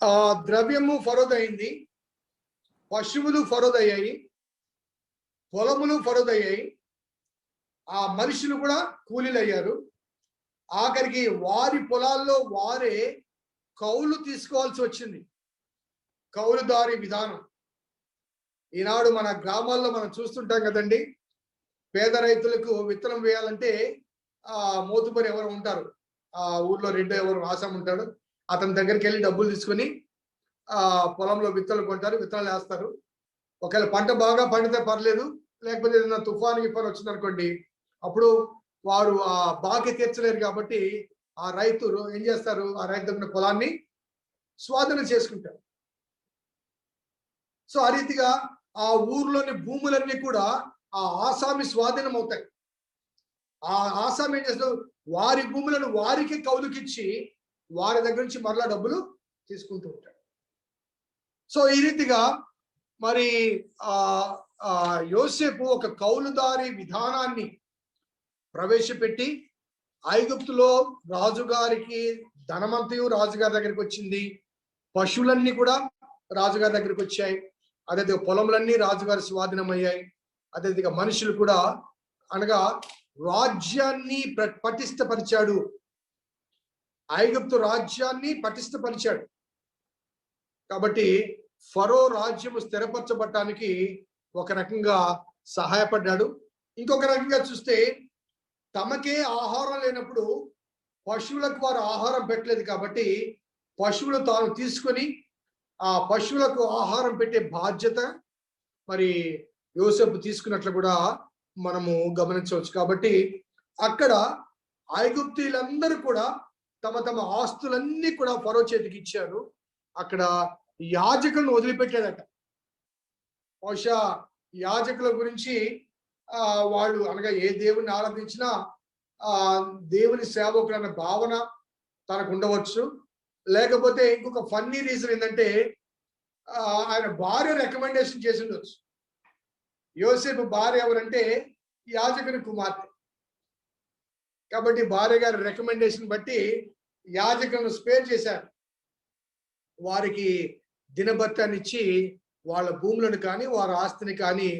ఆ ద్రవ్యము ఫరోదయింది, పశువులు ఫరోదయ్యాయి, పొలములు ఫరోదయ్యాయి, ఆ మనుషులు కూడా కూలీలు అయ్యారు. ఆఖరికి వారి పొలాల్లో వారే కౌలు తీసుకోవాల్సి వచ్చింది. కౌలుదారి విధానం ఈనాడు మన గ్రామాల్లో మనం చూస్తుంటాం కదండి. పేద రైతులకు విత్తనం వేయాలంటే మోతుబరి ఎవరు ఉంటారు, ఆ ఊర్లో రెడ్డి ఎవరు ఆసాం ఉంటాడు, అతని దగ్గరికి వెళ్ళి డబ్బులు తీసుకొని పొలంలో విత్తనాలు కొంటారు, విత్తనాలు వేస్తారు. ఒకవేళ పంట బాగా పండితే పర్లేదు, లేకపోతే ఏదైనా తుఫాను గిఫాను వచ్చిందనుకోండి, అప్పుడు వారు ఆ బాకీ తీర్చలేరు కాబట్టి ఆ రైతు ఏం చేస్తారు, ఆ రైతు దగ్గర పొలాన్ని స్వాధీనం చేసుకుంటారు. సో ఆ రీతిగా ఆ ఊర్లోని భూములన్నీ కూడా ఆ ఆసామి స్వాధీనం అవుతాయి. ఆ ఆసామి ఏం చేస్తారు, వారి భూములను వారికి కౌలుకిచ్చి వారి దగ్గర నుంచి మరలా డబ్బులు తీసుకుంటూ ఉంటాడు. సో ఈ రీతిగా మరి యోసేపు ఒక కౌలుదారి విధానాన్ని ప్రవేశపెట్టి ఐగుప్తులో రాజుగారికి ధనమంతయు రాజుగారి దగ్గరికి వచ్చింది, పశువులన్నీ కూడా రాజుగారి దగ్గరికి వచ్చాయి, అదే పొలములన్నీ రాజుగారి స్వాధీనమయ్యాయి, అదేవిధంగా మనుషులు కూడా, అనగా రాజ్యాన్ని పటిష్టపరిచాడు. ఐగుప్తు రాజ్యాన్ని పటిష్టపరిచాడు కాబట్టి ఫరో రాజ్యము స్థిరపరచబడటానికి ఒక రకంగా సహాయపడ్డాడు. ఇంకొక రకంగా చూస్తే తమకే ఆహారం లేనప్పుడు పశువులకు వారు ఆహారం పెట్టలేదు కాబట్టి పశువులు తాను తీసుకొని ఆ పశువులకు ఆహారం పెట్టే బాధ్యత మరి యోసేపు తీసుకున్నట్లు కూడా మనము గమనించవచ్చు. కాబట్టి అక్కడ ఐగుప్తీయులందరూ కూడా తమ తమ ఆస్తులన్నీ కూడా ఫరో చేతికి ఇచ్చారు. అక్కడ యాజకులను వదిలిపెట్టాడట. బహుశా యాజకుల గురించి వాళ్ళు అనగా ఏ దేవుని ఆరాధించినా దేవుని సేవకుడు అన్న భావన తనకు ఉండవచ్చు. లేకపోతే ఇంకొక ఫన్నీ రీజన్ ఏంటంటే ఆయన భార్య రికమెండేషన్ చేసి ఉండొచ్చు. యోసేపు భార్య ఎవరంటే యాజకుని కుమార్తె. కాబట్టి భార్య గారి రికమెండేషన్ బట్టి యాజకులను స్పేర్ చేశారు. వారికి దినభత్యాన్ని ఇచ్చి వాళ్ళ భూములను కానీ వారి ఆస్తిని కానీ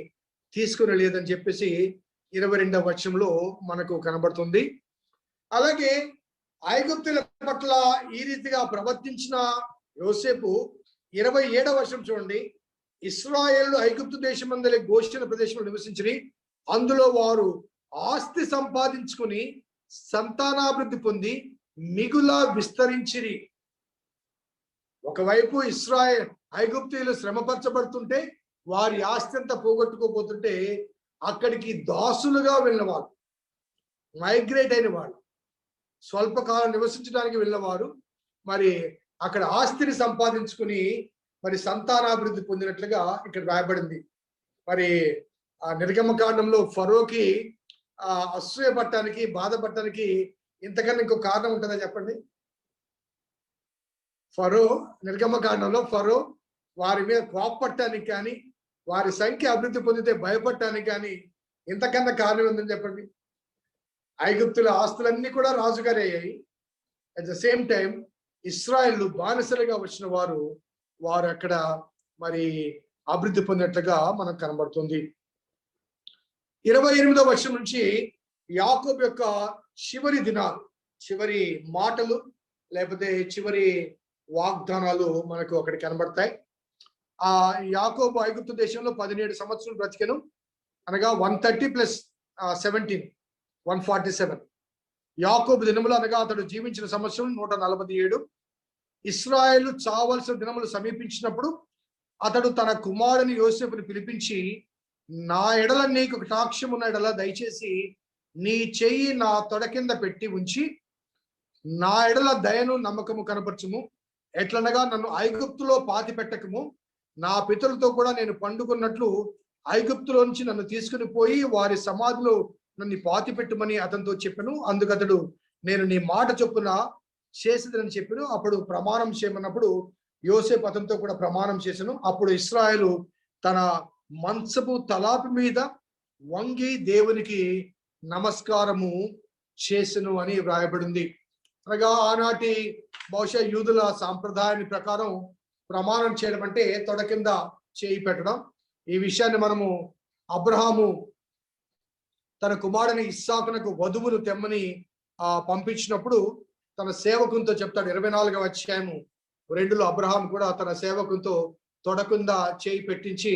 తీసుకుని లేదని చెప్పేసి 22వ వచనంలో మనకు కనబడుతుంది. అలాగే ఐగుప్తుల పట్ల ఈ రీతిగా ప్రవర్తించిన యోసేపు 27వ వచనం చూడండి. ఇశ్రాయేలు ఐగుప్తు దేశమందలి గోషెన ప్రదేశంలో నివసించిరి. అందులో వారు ఆస్తి సంపాదించుకుని సంతానాభివృద్ధి పొంది మిగుల విస్తరించిరి. ఒకవైపు ఐగుప్తీయులు శ్రమపరచబడుతుంటే వారి ఆస్తి అంతా పోగొట్టుకోబోతుంటే అక్కడికి దాసులుగా వెళ్ళిన వారు, మైగ్రేట్ అయిన వారు, స్వల్పకాలం నివసించడానికి వెళ్ళినవారు మరి అక్కడ ఆస్తిని సంపాదించుకుని మరి సంతానాభివృద్ధి పొందినట్లుగా ఇక్కడ రాయబడింది. మరి ఆ నిర్గమకాండంలో ఫరోకి అసూయ పట్టడానికి, బాధపడటానికి ఇంతకన్నా ఇంకో కారణం ఉంటుందా చెప్పండి? ఫరో నిర్గమకాండంలో ఫరో వారి మీద కోపపడటానికి కానీ, వారి సంఖ్య అభివృద్ధి పొందితే భయపడటానికి కానీ ఇంతకన్నా కారణం ఉందని చెప్పండి. ఐగుప్తుల ఆస్తులన్నీ కూడా రాజుగారి అయ్యాయి. అట్ ద సేమ్ టైం ఇశ్రాయేలు బానిసలుగా వచ్చిన వారు అక్కడ మరి అభివృద్ధి పొందినట్లుగా మనకు కనబడుతుంది. 28వ వచనం నుంచి యాకోబు యొక్క చివరి దినాలు, చివరి మాటలు లేకపోతే చివరి వాగ్దానాలు మనకు అక్కడ కనబడతాయి. ఆ యాకోబు ఐగుప్తు దేశంలో 17 సంవత్సరాలు బ్రతికెను, అనగా 130 + 17 147. యాకోబు దినములు అనగా అతడు జీవించిన సంవత్సరం 147. ఇశ్రాయేలు చావలసిన దినములు సమీపించినప్పుడు అతడు తన కుమారుని యోసేపుని పిలిపించి, నా ఎడల నీకు కటాక్షం ఉన్న ఎడల దయచేసి నీ చెయ్యి నా తొడ కింద పెట్టి ఉంచి నా ఎడల దయను నమ్మకము కనపరచుము. ఎట్లనగా నన్ను ఐగుప్తులో పాతి పెట్టకము, నా పితరులతో కూడా నేను పండుకున్నట్లు ఐగుప్తులో నుంచి నన్ను తీసుకుని పోయి వారి సమాధిలో నన్ను పాతి పెట్టుమని అతనితో చెప్పాను. అందుకతడు నేను నీ మాట చొప్పున చేసేదని చెప్పాను. అప్పుడు ప్రమాణం చేయమన్నప్పుడు యోసేపు అతనితో కూడా ప్రమాణం చేశాను. అప్పుడు ఇశ్రాయేలు తన మంచపు తలాపి మీద వంగి దేవునికి నమస్కారము చేసెను అని వ్రాయబడింది. అనగా ఆనాటి బహుశా యూదుల సాంప్రదాయాన్ని ప్రకారం ప్రమాణం చేయడం అంటే తొడ కింద చేయి పెట్టడం. ఈ విషయాన్ని మనము అబ్రహాము తన కుమారుని ఇస్సాకునకు వధువును తెమ్మని పంపించినప్పుడు తన సేవకునితో చెప్తాడు. 24వ అధ్యాయము 2లో అబ్రహాం కూడా తన సేవకునితో తొడ కింద చేయి పెట్టించి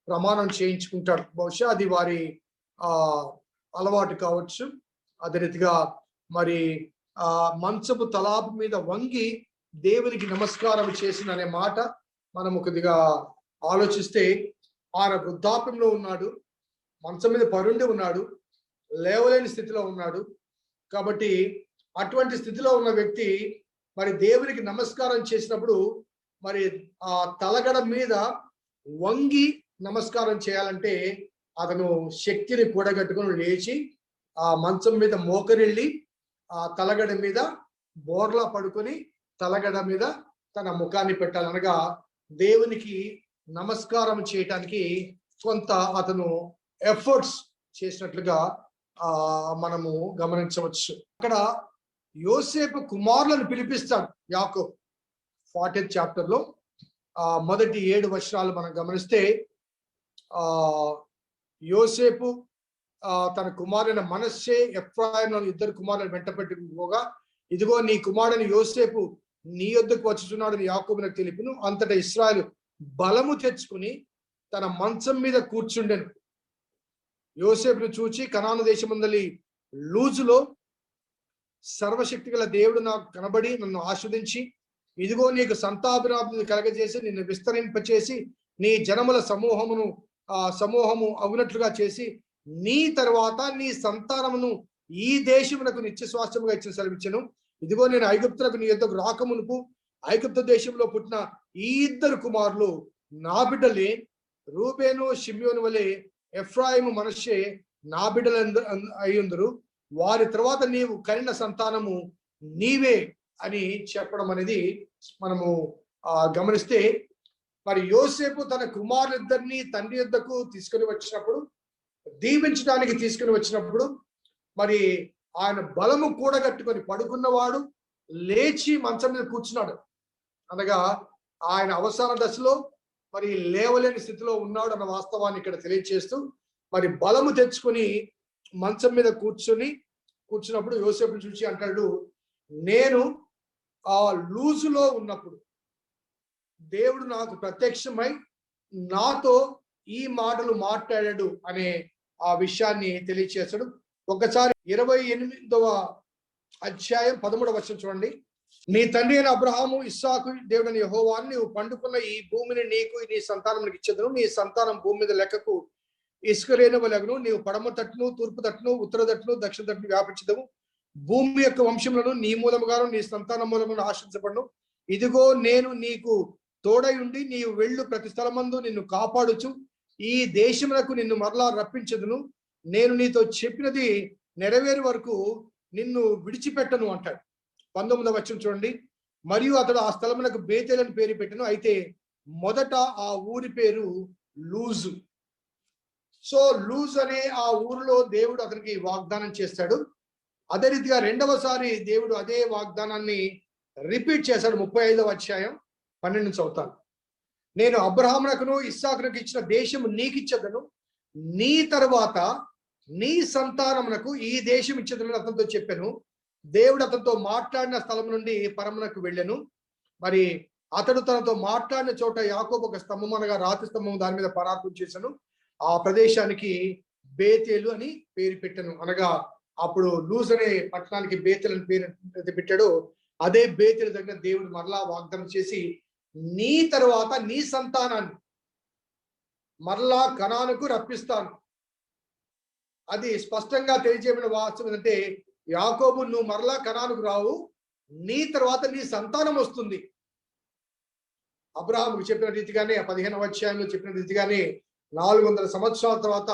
ప్రమాణం చేయించుకుంటాడు. బహుశా అది వారి అలవాటు కావచ్చు. అదే రీతిగా మరి మంచపు తలాపు మీద వంగి దేవునికి నమస్కారం చేసిన అనే మాట మనం కొద్దిగా ఆలోచిస్తే, ఆయన వృద్ధాప్యంలో ఉన్నాడు, మంచం మీద పరుండి ఉన్నాడు, లేవలేని స్థితిలో ఉన్నాడు. కాబట్టి అటువంటి స్థితిలో ఉన్న వ్యక్తి మరి దేవునికి నమస్కారం చేసినప్పుడు మరి ఆ తలగడ మీద వంగి నమస్కారం చేయాలంటే అతను శక్తిని కూడగట్టుకుని లేచి ఆ మంచం మీద మోకరిల్లి ఆ తలగడ మీద బోర్లా పడుకొని తలగడ మీద తన ముఖాన్ని పెట్టాలి. అనగా దేవునికి నమస్కారం చేయటానికి కొంత అతను ఎఫర్ట్స్ చేసినట్లుగా మనము గమనించవచ్చు. అక్కడ యోసేపు కుమారులను పిలిపిస్తాడు యాకోబు 40th చాప్టర్లో. మొదటి 7 వచనాలు మనం గమనిస్తే యోసేపు తన కుమారుని మనష్షే, ఎఫ్రాయిము ఇద్దరు కుమారులను వెంట పెట్టుకోగా, ఇదిగో నీ కుమారుని యోసేపు నీ యొద్దకు వచ్చుచున్నాడని యాకోబునకు తెలిపిను. అంతటా ఇశ్రాయేలు బలము తెచ్చుకుని తన మంచం మీద కూర్చుండెను. యోసేపును చూచి కనాను దేశమందలి లూజులో సర్వశక్తి గల దేవుడు నాకు కనబడి నన్ను ఆస్వాదించి, ఇదిగో నీకు సంతానాభివృద్ధి కలగజేసి నిన్ను విస్తరింపచేసి నీ జనముల సమూహము అవునట్లుగా చేసి నీ తర్వాత నీ సంతానమును ఈ దేశమునకు నిత్య స్వాస్థ్యముగా ఇచ్చిన సెలవిచ్చెను. ఇదిగో నేను ఐగుప్తులకు నీ యొద్దకు రాకమునుపు ఐగుప్తు దేశంలో పుట్టిన ఈ ఇద్దరు కుమారులు నా బిడ్డలే, రూబేను షిమ్యోను వలె ఎఫ్రాయిము మనష్షే నా బిడ్డలు అయ్యుందరు. వారి తర్వాత నీవు కనిన సంతానము నీవే అని చెప్పడం అనేది మనము గమనిస్తే మరి యోసేపు తన కుమారులిద్దరిని తండ్రి యొద్దకు తీసుకుని వచ్చినప్పుడు, దీవించడానికి తీసుకుని వచ్చినప్పుడు, మరి ఆయన బలము కూడగట్టుకొని పడుకున్నవాడు లేచి మంచం మీద కూర్చున్నాడు. అనగా ఆయన అవసాన దశలో మరి లేవలేని స్థితిలో ఉన్నాడు అన్న వాస్తవాన్ని ఇక్కడ తెలియజేస్తూ, మరి బలము తెచ్చుకొని మంచం మీద కూర్చున్నప్పుడు యోసేపుని చూసి అంటాడు, నేను ఆ లూజులో ఉన్నప్పుడు దేవుడు నాకు ప్రత్యక్షమై నాతో ఈ మాటలు మాట్లాడాడు అనే ఆ విషయాన్ని తెలియచేస్తాడు. ఒకసారి 28వ అధ్యాయం 13వ వచనం చూడండి. నీ తండ్రి అయిన అబ్రహాము, ఇస్సాకు దేవుడని యెహోవాను, నీవు పండుకున్న ఈ భూమిని నీకు నీ సంతానానికి ఇచ్చేదను. నీ సంతానం భూమి మీద లెక్కకు ఇసుక రేణువలెగను. నీవు పడమ తట్టును, తూర్పు తట్టును, ఉత్తర తట్టును, దక్షిణ తట్టును వ్యాపించదము. భూమి యొక్క వంశములను నీ మూలముగాను నీ సంతానం మూలమును ఆశించబడును. ఇదిగో నేను నీకు తోడై ఉండి నీవు వెళ్ళు ప్రతి స్థలమందు నిన్ను కాపాడుచు ఈ దేశములకు నిన్ను మరలా రప్పించదును. నేను నీతో చెప్పినది నెరవేరు వరకు నిన్ను విడిచిపెట్టను అంటాడు. 19వ వచనం చూడండి. మరియు అతడు ఆ స్థలమునకు బేతేల్ అని పేరు పెట్టెను. అయితే మొదట ఆ ఊరి పేరు లూజు. సో లూజ్ అనే ఆ ఊరిలో దేవుడు అతనికి వాగ్దానం చేస్తాడు. అదే రీతిగా రెండవసారి దేవుడు అదే వాగ్దానాన్ని రిపీట్ చేశాడు. 35వ అధ్యాయం 12 చదువుతాను. నేను అబ్రహామునకును ఇస్సాకునకు ఇచ్చిన దేశం నీకు ఇచ్చేదను, నీ తరువాత నీ సంతానమునకు ఈ దేశం ఇచ్చేదని అతనితో చెప్పాను. దేవుడు అతనితో మాట్లాడిన స్థలం నుండి పరమునకు వెళ్ళాను. మరి అతడు తనతో మాట్లాడిన చోట యాకోబు ఒక స్తంభం, అనగా రాతి స్తంభం, దాని మీద పరార్పణ చేశాను. ఆ ప్రదేశానికి బేతేలు అని పేరు పెట్టాను. అనగా అప్పుడు లూజ్ అనే పట్టణానికి బేతేలు అని పేరు పెట్టాడు. అదే బేతేలు దగ్గర దేవుడు మరలా వాగ్దానం చేసి, నీ తరువాత నీ సంతానాన్ని మరలా కనానుకు రప్పిస్తాను. అది స్పష్టంగా తెలియజేయబడిన వాస్తవం ఏంటంటే, యాకోబు నువ్వు మరలా కనానుకు రావు, నీ తర్వాత నీ సంతానం వస్తుంది. అబ్రహాముకు చెప్పిన రీతిగానే 15వ అధ్యాయంలో చెప్పిన రీతిగానే 400 సంవత్సరాల తర్వాత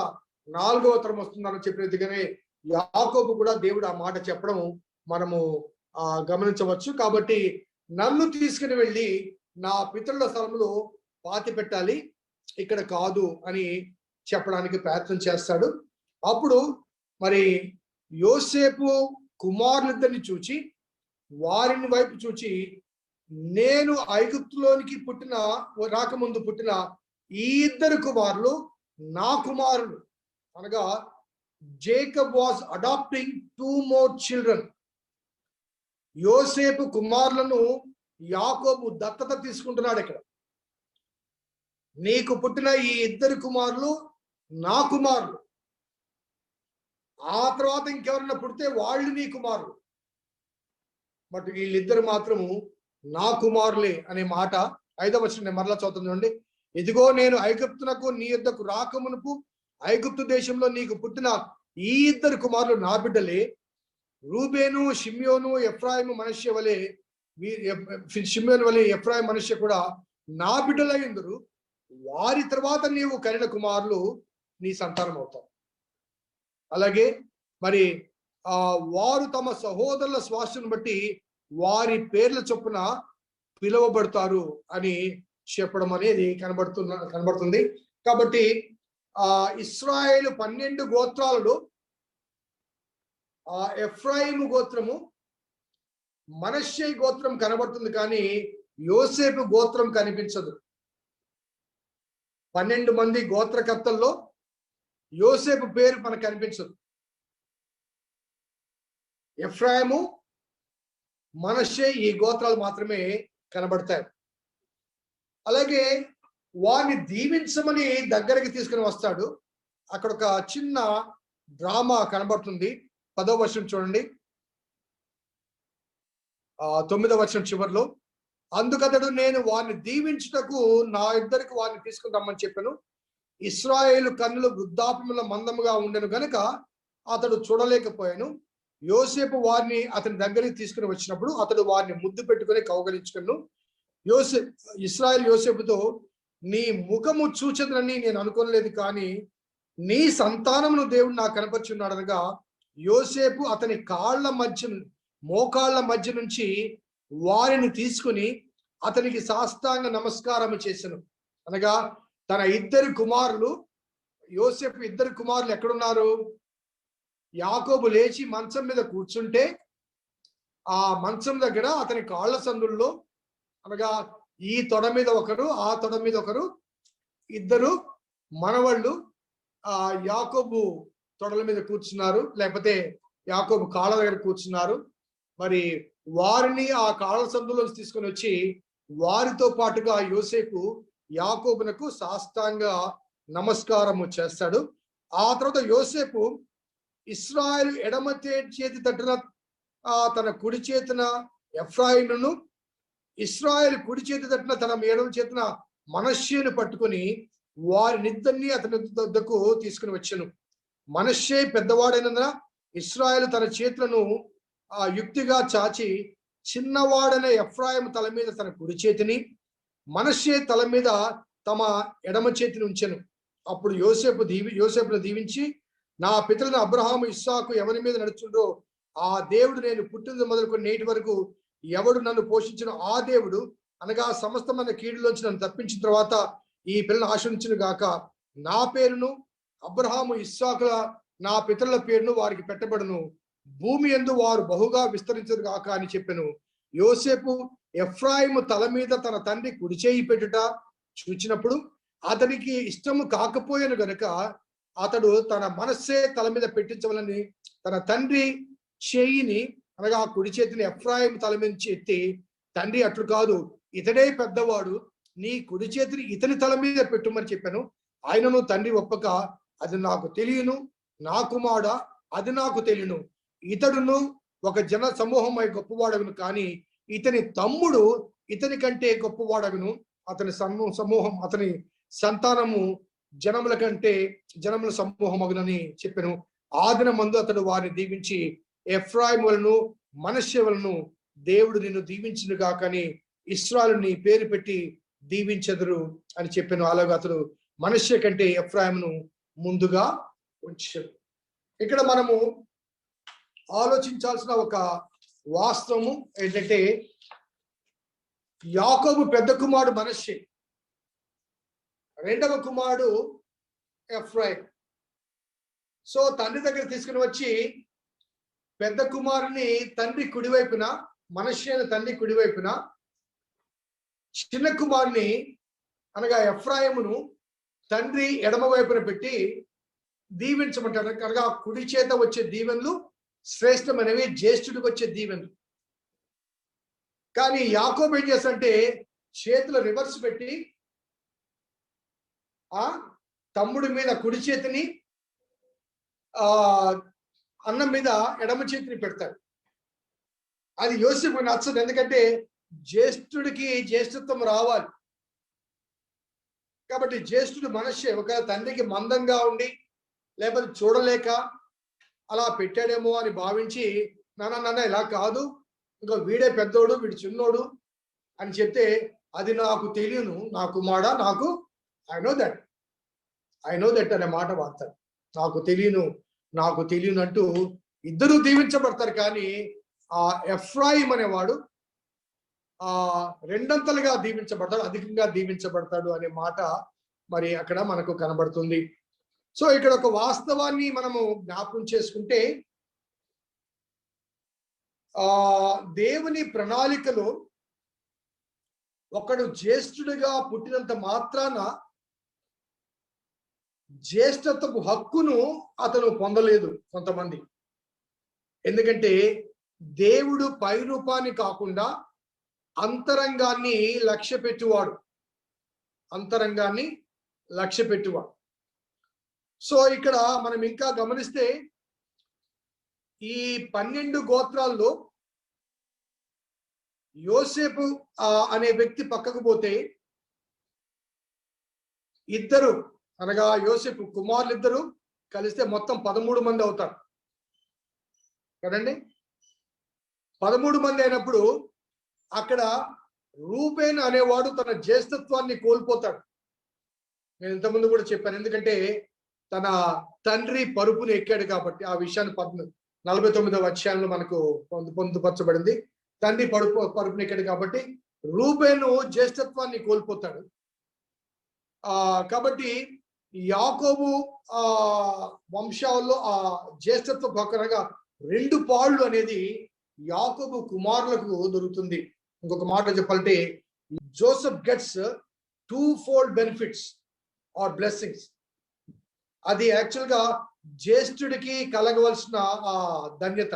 4వ తరం వస్తుందని చెప్పిన రీతిగానే యాకోబు కూడా దేవుడు ఆ మాట చెప్పడం మనము గమనించవచ్చు. కాబట్టి నన్ను తీసుకుని వెళ్ళి నా పితరుల స్థలంలో పాతి పెట్టాలి, ఇక్కడ కాదు అని చెప్పడానికి ప్రయత్నం చేస్తాడు. అప్పుడు మరి యోసేపు కుమారులిద్దరిని చూచి, వారిని వైపు చూచి, నేను ఐగుప్తులోనికి రాకముందు పుట్టిన ఈ ఇద్దరు కుమారులు నా కుమారులు. అనగా Jacob was adapting 2 more children. యోసేపు కుమారులను యాకోబు దత్తత తీసుకుంటున్నాడు. ఇక్కడ నీకు పుట్టిన ఈ ఇద్దరు కుమారులు నా కుమారులు, ఆ తర్వాత ఇంకెవరన్నా పుడితే వాళ్ళు నీ కుమారులు, బట్ వీళ్ళిద్దరు మాత్రము నా కుమారులే అనే మాట 5వ వచనం నేను మరలా చదువుతుందండి. ఇదిగో నేను ఐగుప్తునకు నీ యొద్దకు రాకమునుపు ఐగుప్తు దేశంలో నీకు పుట్టిన ఈ ఇద్దరు కుమారులు నా బిడ్డలే. రూబేను, షిమ్యోను, ఎఫ్రాయిము, మనష్య వలె, షిమ్యోను వలె ఎఫ్రాయిం, మనష్య కూడా నా బిడ్డలయ్యుందురు. వారి తర్వాత నీవు కనిన కుమారులు నీ సంతానం అవుతారు. అలాగే మరి వారు తమ సహోదరుల స్వాస్థ్యం బట్టి వారి పేర్ల చొప్పున పిలువబడతారు అని చెప్పడం అనేది కనబడుతుంది. కాబట్టి ఇశ్రాయేలు 12 గోత్రాలలో ఎఫ్రాయిము గోత్రము, మనష్షే గోత్రం కనబడుతుంది, కానీ యోసేపు గోత్రం కనిపించదు. 12 మంది గోత్రకర్తల్లో యోసేపు పేరు మనకు కనిపించదు. ఎఫ్రాయిము, మనష్షే ఈ గోత్రాలు మాత్రమే కనబడతాయి. అలాగే వారిని దీవించమని దగ్గరికి తీసుకుని వస్తాడు. అక్కడ ఒక చిన్న డ్రామా కనబడుతుంది. 10వ వచనం చూడండి. 9వ వచనం చివరిలో, అందుకతడు నేను వారిని దీవించుటకు నా ఇద్దరికి వారిని తీసుకుని రమ్మని చెప్పాను. ఇశ్రాయేలు కన్నులు వృద్ధాప్యముల మందముగా ఉండెను గనుక అతడు చూడలేకపోయాను. యోసేపు వారిని అతని దగ్గరికి తీసుకుని వచ్చినప్పుడు అతడు వారిని ముద్దు పెట్టుకుని కౌగలించుకును. ఇశ్రాయేలు యోసేపుతో, నీ ముఖము చూచెదనని నేను అనుకోలేదు, కానీ నీ సంతానమును దేవుడు నాకు కనపరుచున్నాడు అనగా, యోసేపు అతని మోకాళ్ళ మధ్య నుంచి వారిని తీసుకుని అతనికి సాష్టాంగ నమస్కారం చేసెను. అనగా తన ఇద్దరు కుమారులు, యోసేపు ఇద్దరు కుమారులు ఎక్కడున్నారు? యాకోబు లేచి మంచం మీద కూర్చుంటే ఆ మంచం దగ్గర అతని కాళ్ళ సందుల్లో, అనగా ఈ తొడ మీద ఒకరు, ఆ తొడ మీద ఒకరు, ఇద్దరు మనవళ్ళు ఆ యాకోబు తొడల మీద కూర్చున్నారు, లేకపోతే యాకోబు కాళ్ళ దగ్గర కూర్చున్నారు. మరి వారిని ఆ కాళ్ళ సందులో తీసుకొని వచ్చి వారితో పాటుగా యోసేపు యాకోబునకు సాష్టాంగ నమస్కారము చేస్తాడు. ఆ తర్వాత యోసేపు ఇశ్రాయేలు ఎడమ చేతి తట్టున తన కుడి చేతిన ఎఫ్రాయిమును, ఇశ్రాయేలు కుడి చేతి తట్టున తన ఎడమ చేతిన మనష్యేను పట్టుకొని వారినిద్దరినీ అతని వద్దకు తీసుకుని వచ్చాను. మనష్షే పెద్దవాడైనందున ఇశ్రాయేలు తన చేతులను యుక్తిగా చాచి చిన్నవాడైన ఎఫ్రాయిము తల మీద తన కుడి చేతిని, మనష్షే తల మీద తమ ఎడమ చేతిని ఉంచెను. అప్పుడు యోసేపును దీవించి, నా పితరులను అబ్రహాము, ఇస్సాకు ఎవరి మీద నడుచుండ్రో ఆ దేవుడు, నేను పుట్టినది మొదలుకొని నేటి వరకు ఎవడు నన్ను పోషించిన ఆ దేవుడు, అనగా సమస్తమైన కీడులోంచి నన్ను తప్పించిన తర్వాత ఈ పిల్లను ఆశ్రయించును గాక. నా పేరును అబ్రహాము, ఇస్సాకుల నా పితరుల పేరును వారికి పెట్టబడును. భూమి యందు వారు బహుగా విస్తరించరు గాక అని చెప్పెను. యోసేపు ఎఫ్రాయిము తల మీద తన తండ్రి కుడి చేయి పెట్టుట చూచినప్పుడు అతనికి ఇష్టము కాకపోయాను గనుక అతడు తన మనస్సే తల మీద పెట్టించవాలని తన తండ్రి చేయిని, అనగా కుడి చేతిని ఎఫ్రాయిము తల నుంచి ఎత్తి, తండ్రి అట్లు కాదు, ఇతడే పెద్దవాడు, నీ కుడి చేతిని ఇతని తల మీద పెట్టుమని చెప్పాను. ఆయనను తండ్రి ఒప్పక, అది నాకు తెలియను, నా కుమారుడ అది నాకు తెలియను, ఇతడును ఒక జన సమూహమై గొప్పవాడగును, కానీ ఇతని తమ్ముడు ఇతని కంటే గొప్పవాడగును, అతని సమూహం, అతని సంతానము జనముల సమూహమగునని చెప్పాను. ఆ దినమందు అతడు వారిని దీవించి ఎఫ్రాయిము వలను మనష్షే వలను దేవుడు నిన్ను దీవించును గాకని ఇశ్రాయేలు నీ పేరు పెట్టి దీవించెదరు అని చెప్పాను. అలాగా అతడు మనష్షే కంటే ఎఫ్రాయిమును ముందుగా ఉంచాడు. ఇక్కడ మనము ఆలోచించాల్సిన ఒక వాస్తవము ఏంటంటే, యాకోబు పెద్ద కుమారుడు మనష్షే, రెండవ కుమారుడు ఎఫ్రాయిము. సో తండ్రి దగ్గర తీసుకుని వచ్చి పెద్ద కుమారుని తండ్రి కుడివైపున, మనష్షేను తండ్రి కుడివైపున, చిన్న కుమారుని అనగా ఎఫ్రాయిమును తండ్రి ఎడమ వైపున పెట్టి దీవించమంటారు. అనగా కుడి చేత వచ్చే దీవెనలు శ్రేష్టమైనవి, జ్యేష్ఠుడికి వచ్చే దీవెనలు. కానీ యాకోబు ఏం చేస్తాడంటే చేతులు రివర్స్ పెట్టి తమ్ముడి మీద కుడి చేతిని, అన్నం మీద ఎడమ చేతిని పెడతాడు. అది యోసేపుకు నచ్చదు, ఎందుకంటే జ్యేష్ఠుడికి జ్యేష్ఠత్వం రావాలి కాబట్టి. జ్యేష్ఠుడు మనష్షే ఒక తండ్రికి మందంగా ఉండి లేకపోతే చూడలేక అలా పెట్టాడేమో అని భావించి, నాన్న ఇలా కాదు, ఇంకా వీడే పెద్దోడు, వీడు చిన్నోడు అని చెప్తే, అది నాకు తెలియను, నా కుమారుడా, నాకు ఐ నో దట్ అనే మాట వాడతారు. నాకు తెలియను అంటూ ఇద్దరు దీవించబడతారు. కానీ ఆ ఎఫ్రాయిం అనేవాడు రెండంతలుగా దీవించబడతాడు, అధికంగా దీవించబడతాడు అనే మాట మరి అక్కడ మనకు కనబడుతుంది. సో ఇక్కడ ఒక వాస్తవాన్ని మనము జ్ఞాపకం చేసుకుంటే, దేవుని ప్రణాళికలో ఒకడు జ్యేష్ఠుడిగా పుట్టినంత మాత్రాన జ్యేష్ఠత్వపు హక్కును అతను పొందలేదు కొంతమంది. ఎందుకంటే దేవుడు పై రూపాన్ని కాకుండా అంతరంగాన్ని లక్ష్య పెట్టువాడు. సో ఇక్కడ మనం ఇంకా గమనిస్తే ఈ 12 గోత్రాల్లో యోసేపు అనే వ్యక్తి పక్కకు పోతే ఇద్దరు, అనగా యోసేపు కుమారులు ఇద్దరు కలిస్తే మొత్తం 13 మంది అవుతారు కదండి. 13 మంది అయినప్పుడు అక్కడ రూబేన్ అనేవాడు తన జ్యేష్ఠత్వాన్ని కోల్పోతాడు. నేను ఇంతకుముందు కూడా చెప్పాను, ఎందుకంటే తన తండ్రి పరుపుని ఎక్కాడు కాబట్టి. ఆ విషయాన్ని 49వ అధ్యాయంలో మనకు పొందుపరచబడింది. తండ్రి పరుపుని ఎక్కాడు కాబట్టి రూబేను జ్యేష్ఠత్వాన్ని కోల్పోతాడు. కాబట్టి యాకోబు వంశాల్లో ఆ జ్యేష్ఠత్వ ప్రకారంగా 2 పాళ్ళు అనేది యాకోబు కుమారులకు దొరుకుతుంది. ఇంకొక మాట చెప్పాలంటే Joseph gets 2-fold benefits or blessings. అది యాక్చువల్గా జ్యేష్ఠుడికి కలగవలసిన ధన్యత.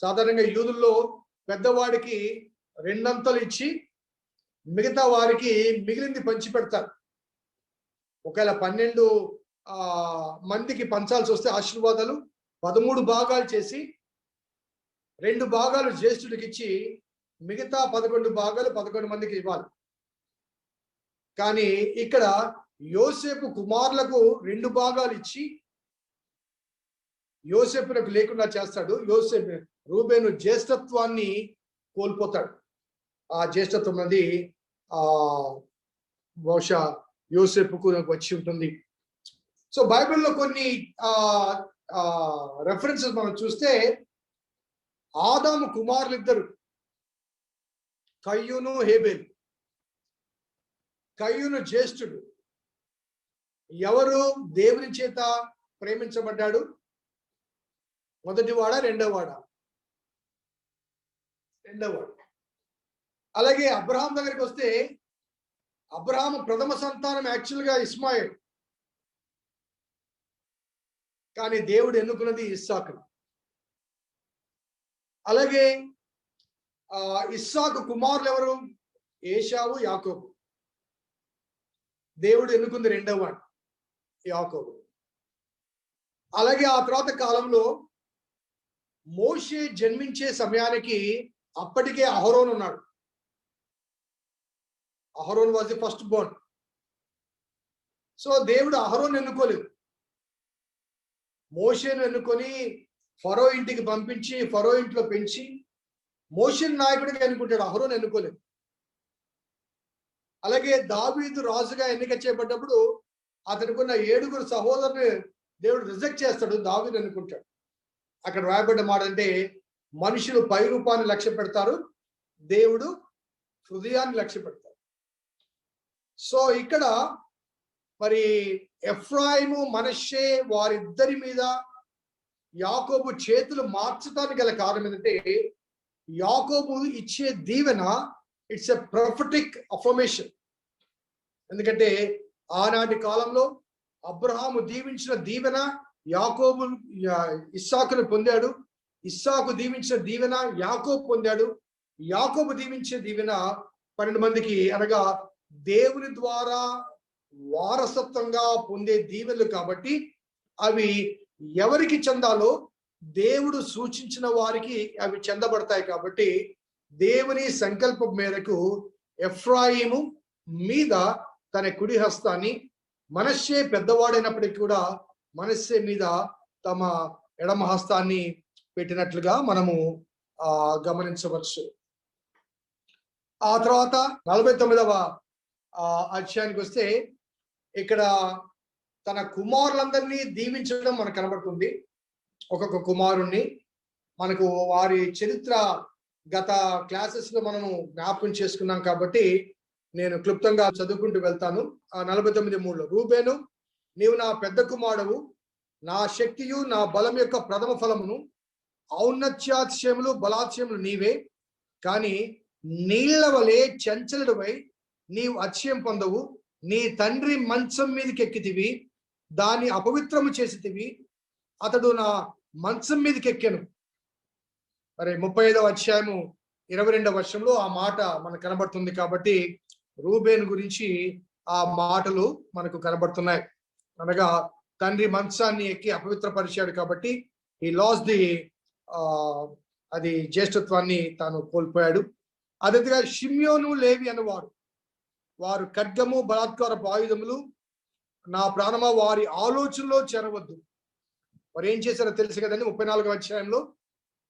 సాధారణంగా యూదుల్లో పెద్దవాడికి 2 అంతలు ఇచ్చి మిగతా వారికి మిగిలింది పంచి పెడతారు. ఒకవేళ 12 మందికి పంచాల్సి వస్తే ఆశీర్వాదాలు 13 భాగాలు చేసి 2 భాగాలు జ్యేష్ఠుడికి ఇచ్చి మిగతా 11 భాగాలు 11 మందికి ఇవ్వాలి. కానీ ఇక్కడ యోసేపు కుమారులకు 2 భాగాలు ఇచ్చి యోసేపునకు లేకుండా చేస్తాడు. రూబేను జ్యేష్ఠత్వాన్ని కోల్పోతాడు. ఆ జ్యేష్ఠత్వం అనేది బహుశా యోసేపుకు వచ్చి ఉంటుంది. సో బైబిల్లో కొన్ని రెఫరెన్సెస్ మనం చూస్తే ఆదాము కుమారులు 2 కయ్యూను హేబేలు. కయ్యూను జ్యేష్ఠుడు. ఎవరు దేవుని చేత ప్రేమించబడ్డాడు? మొదటివాడా రెండోవాడా? రెండోవాడు. అలాగే అబ్రహాం దగ్గరికి వస్తే అబ్రహాము ప్రథమ సంతానం యాక్చువల్గా ఇస్మాయిల్, కానీ దేవుడు ఎన్నుకున్నది ఇస్సాకు. అలాగే ఇస్సాకు కుమారులు ఎవరు? ఏశావు, యాకోబు. దేవుడు ఎన్నుకుంది రెండోవాడు యాకోబు. అలాగే ఆ తర్వాత కాలంలో మోషే జన్మించే సమయానికి అప్పటికే అహరోన్ ఉన్నాడు. Aaron was the first Born. So దేవుడు అహరోన్ ఎన్నుకోలేదు, మోషేను ఎన్నుకొని ఫరో ఇంటికి పంపించి ఫరో ఇంట్లో పెంచి మోషేను నాయకుడిగా ఎన్నుకుంటాడు, అహరోన్ ఎన్నుకోలేదు. అలాగే దావీదు రాజుగా ఎన్నిక చేయబడ్డప్పుడు అతనుకున్న 7 సహోదరుని దేవుడు రిజెక్ట్ చేస్తాడు, దావీదు ఎన్నుకుంటాడు. అక్కడ రాయబడ్డ మాట అంటే మనుషులు పై రూపాన్ని లక్ష్య పెడతారు, దేవుడు హృదయాన్ని లక్ష్య పెడతారు. సో ఇక్కడ మరి ఎఫ్రాయిము, మనష్షే వారిద్దరి మీద యాకోబు చేతులు మార్చడానికి గల కారణం ఏంటంటే యాకోబు ఇచ్చే దీవెన ఇట్స్ ఎ ప్రొఫెటిక్ అఫర్మేషన్. ఎందుకంటే ఆనాటి కాలంలో అబ్రహాము దీవించిన దీవెన యాకోబు ఇస్సాకును పొందాడు, ఇస్సాకు దీవించిన దీవెన యాకోబు పొందాడు, యాకోబు దీవించే దీవెన 12 మందికి, అనగా దేవుని ద్వారా వారసత్వంగా పొందే దీవెనలు. కాబట్టి అవి ఎవరికి చెందాలో దేవుడు సూచించిన వారికి అవి చెందబడతాయి. కాబట్టి దేవుని సంకల్పం మేరకు ఎఫ్రాయిము మీద తన కుడి హస్తాన్ని, మనష్షే పెద్దవాడైనప్పటికీ కూడా మనష్షే మీద తమ ఎడమ హస్తాన్ని పెట్టినట్లుగా మనము గమనించవచ్చు. ఆ తర్వాత 49వ అధ్యాయానికి వస్తే ఇక్కడ తన కుమారులందరినీ దీవించడం మనకు కనబడుతుంది. ఒక్కొక్క కుమారుణ్ణి మనకు వారి చరిత్ర గత క్లాసెస్ లో మనము జ్ఞాపకం చేసుకున్నాం కాబట్టి నేను క్లుప్తంగా చదువుకుంటూ వెళ్తాను. 49:3 రూబేను, నీవు నా పెద్ద కుమారుడవు, నా శక్తియు నా బలం యొక్క ప్రథమ ఫలమును, ఔన్నత్యాతిశయములు బలాతిశయములు నీవే. కానీ నీళ్ల వలె చంచలుడివై నీవు అతిశయం పొందవు. నీ తండ్రి మంచం మీదకి ఎక్కితివి, దాన్ని అపవిత్రము చేసితివి, అతడు నా మంచం మీదకి ఎక్కెను. మరి 35వ అధ్యాయము 22వ వర్షంలో ఆ మాట మనకు కనబడుతుంది. కాబట్టి రూబేను గురించి ఆ మాటలు మనకు కనబడుతున్నాయి. అనగా తండ్రి మంచాన్ని ఎక్కి అపవిత్రపరిచాడు కాబట్టి ఈ లాస్ ది అది జ్యేష్ఠత్వాన్ని తాను కోల్పోయాడు. అదేవిధంగా షిమ్యోను, లేవి అనేవారు, వారు ఖడ్గము బలాత్కారపు ఆయుధములు, నా ప్రాణమా వారి ఆలోచనలో చేరవద్దు. వారు ఏం చేశారో తెలుసు కదండి. 34వ అధ్యాయంలో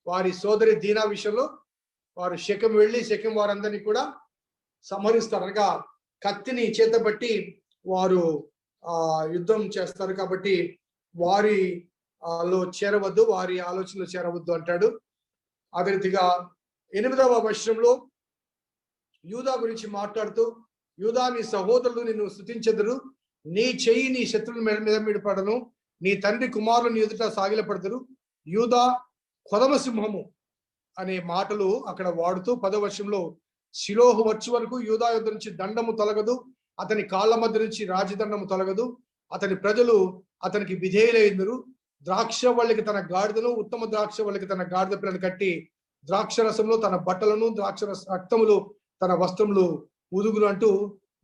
వారి సోదరి దీనా విషయంలో వారు శెకెం వెళ్ళి శెకెం వారందరినీ కూడా సంహరిస్తారు. అనగా కత్తిని చేతబట్టి వారు యుద్ధం చేస్తారు. కాబట్టి వారి లో చేరవద్దు, వారి ఆలోచనలో చేరవద్దు అంటాడు. అదే రీతిగా 8వ వర్షంలో యూదా గురించి మాట్లాడుతూ యూదా నీ సహోదరులు నిన్ను స్తుతించెదరు, నీ చెయ్యి నీ శత్రువుల మీద పడను, నీ తండ్రి కుమారులు నీ ఎదుట సాగిలపడతారు. యూదా కొదమ సింహము అనే మాటలు అక్కడ వాడుతూ 10వ వచనంలో షిలోహు వచ్చే వరకు యూదా యుద్ధ నుంచి దండము తొలగదు, అతని కాళ్ళ మధ్య నుంచి రాజదండము తొలగదు, అతని ప్రజలు అతనికి విధేయులైందరు. ద్రాక్ష వల్లికి తన గాడిదను, ఉత్తమ ద్రాక్ష వల్లికి తన గాడిద పిల్లను కట్టి ద్రాక్ష రసంలో తన బట్టలను, ద్రాక్ష రక్తములు తన వస్త్రములు ఉదుగులు అంటూ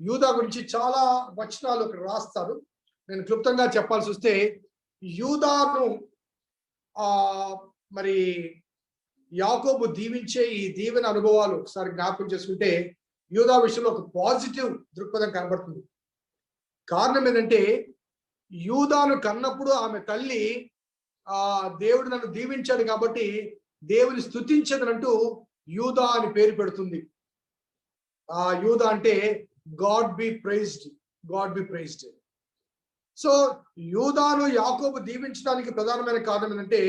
యూదా గురించి చాలా వచనాలు అక్కడ రాస్తారు. నేను క్లుప్తంగా చెప్పాల్సి వస్తే యూదాను మరి యాకోబు దీవించే ఈ దీవెన అనుభవాలు ఒకసారి జ్ఞాపకం చేసుకుంటే యూదా విషయంలో ఒక పాజిటివ్ దృక్పథం కనబడుతుంది. కారణం ఏంటంటే యూదాను కన్నప్పుడు ఆమె తల్లి దేవుడు నన్ను దీవించాడు కాబట్టి దేవుని స్తుతించదనంటూ యూదా అని పేరు పెడుతుంది. యూదా అంటే God be praised, God be praised. So యూదాను యాకోబు దీవించడానికి ప్రధానమైన కారణం ఏంటంటే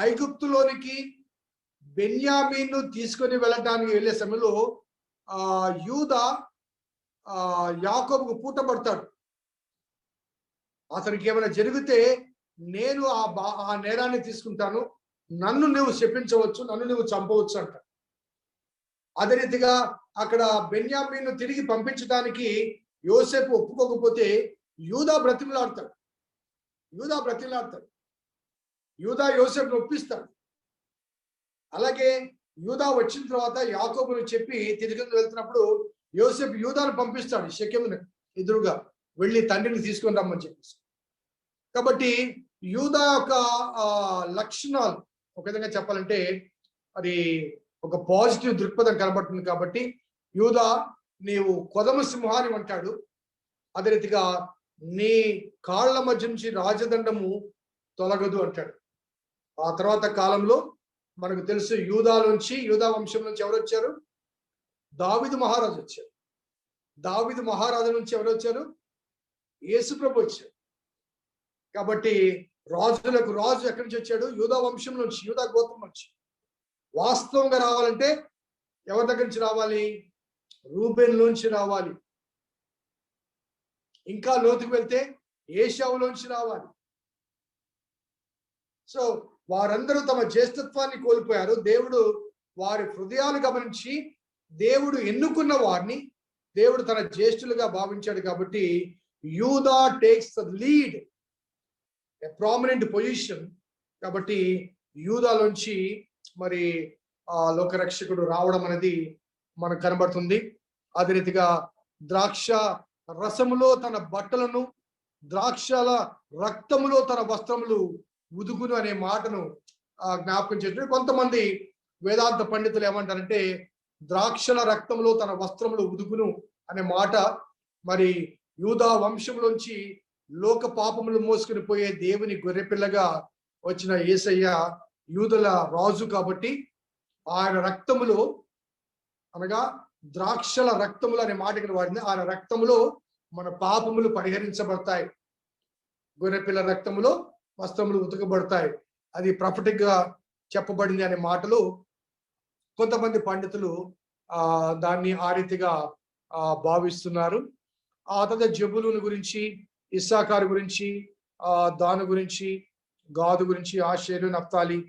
ఐగుప్తులోనికి బెన్యామీను తీసుకొని వెళ్ళడానికి వెళ్ళే సమయంలో యూదా యాకోబుకు పూటపడతాడు. అతనికి ఏమైనా జరిగితే నేను ఆ నేరాన్ని తీసుకుంటాను, నన్ను నువ్వు శపించవచ్చు, నన్ను నువ్వు చంపవచ్చు అంట. అదే రీతిగా అక్కడ బెన్యామీను తిరిగి పంపించడానికి యోసేపు ఒప్పుకోకపోతే యూదా బ్రతిమలాడతాడు, యూదా యోసేపును ఒప్పిస్తాడు. అలాగే యూదా వచ్చిన తర్వాత యాకోబును చెప్పి తిరిగి వెళ్తున్నప్పుడు యోసేపు యూదాను పంపిస్తాడు షెకెమును ఎదురుగా వెళ్ళి తండ్రిని తీసుకొని రమ్మని చెప్పేసి. కాబట్టి యూదా యొక్క లక్షణాలు ఒక విధంగా చెప్పాలంటే అది ఒక పాజిటివ్ దృక్పథం కనబడుతుంది. కాబట్టి యూదా నీవు కొదమ సింహాన్ని అంటాడు. అదే రీతిగా నీ కాళ్ల మధ్య నుంచి రాజదండము తొలగదు అంటాడు. ఆ తర్వాత కాలంలో మనకు తెలుసు యూదా వంశం నుంచి ఎవరు వచ్చారు? దావీదు మహారాజు వచ్చారు. దావీదు మహారాజు నుంచి ఎవరు వచ్చారు? యేసు ప్రభు వచ్చారు. కాబట్టి రాజులకు రాజు ఎక్కడి నుంచి వచ్చాడు? యూదా వంశం నుంచి, యూదా గోత్రం నుంచి. వాస్తవంగా రావాలంటే ఎవరి దగ్గర నుంచి రావాలి? రూబేన్ లోంచి రావాలి. ఇంకా లోతుకు వెళ్తే ఏశావులోంచి రావాలి. సో వారందరూ తమ జ్యేష్ఠత్వాన్ని కోల్పోయారు. దేవుడు వారి హృదయాలు గమనించి దేవుడు ఎన్నుకున్న వారిని దేవుడు తన జ్యేష్ఠులుగా భావించాడు. కాబట్టి యూదా takes the lead, a prominent position. కాబట్టి యూదాలోంచి మరి లోకరక్షకుడు రావడం అనేది మనకు కనబడుతుంది. అదే రీతిగా ద్రాక్ష రసములో తన బట్టలను, ద్రాక్షల రక్తములో తన వస్త్రములు ఉదుగును అనే మాటను జ్ఞాపకం చేసిన కొంతమంది వేదాంత పండితులు ఏమంటారంటే ద్రాక్షల రక్తంలో తన వస్త్రములు ఉదుగును అనే మాట మరి యూదా వంశంలోంచి లోక పాపములు మోసుకుని పోయే దేవుని గొర్రెపిల్లగా వచ్చిన యేసయ్య యూదుల రాజు కాబట్టి ఆయన రక్తములో, అనగా ద్రాక్షల రక్తములు అనే మాట ఇక్కడ వాడింది, ఆయన రక్తములో మన పాపములు పరిహరించబడతాయి. గొర్రెపిల్ల రక్తములో వస్త్రములు ఉతకబడతాయి. అది ప్రాఫిటిక్ గా చెప్పబడింది అనే మాటలు కొంతమంది పండితులు దాన్ని ఆ రీతిగా భావిస్తున్నారు. ఆ తర్వాత జబులూను గురించి, ఇస్సాకారు గురించి, దాను గురించి, గాదు గురించి, ఆషేరు, నఫ్తాలి,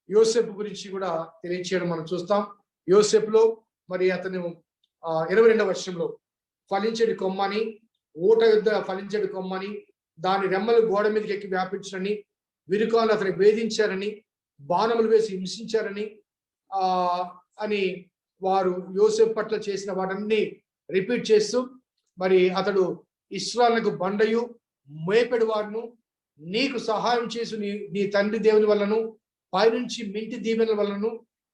యోసేపు గురించి కూడా తెలియచేయడం మనం చూస్తాం. యోసేపులో మరి అతను 22వ వచనంలో ఫలించేటి కొమ్మని, ఊట యుద్ధ ఫలించేటి కొమ్మని, దాని రెమ్మలు గోడ మీదకి ఎక్కి వ్యాపించరని, విరుకాలు అతని వేధించారని, బాణములు వేసి హింసించారని అని వారు యోసేపు పట్ల చేసిన వాటన్ని రిపీట్ చేస్తూ మరి అతడు ఇశ్రాయేలుకు బండయు మేపెడు వారును, నీకు సహాయం చేసి నీ తండ్రి దేవుని వల్లను, పైనుంచి మింటి దీవెనల వల్లను,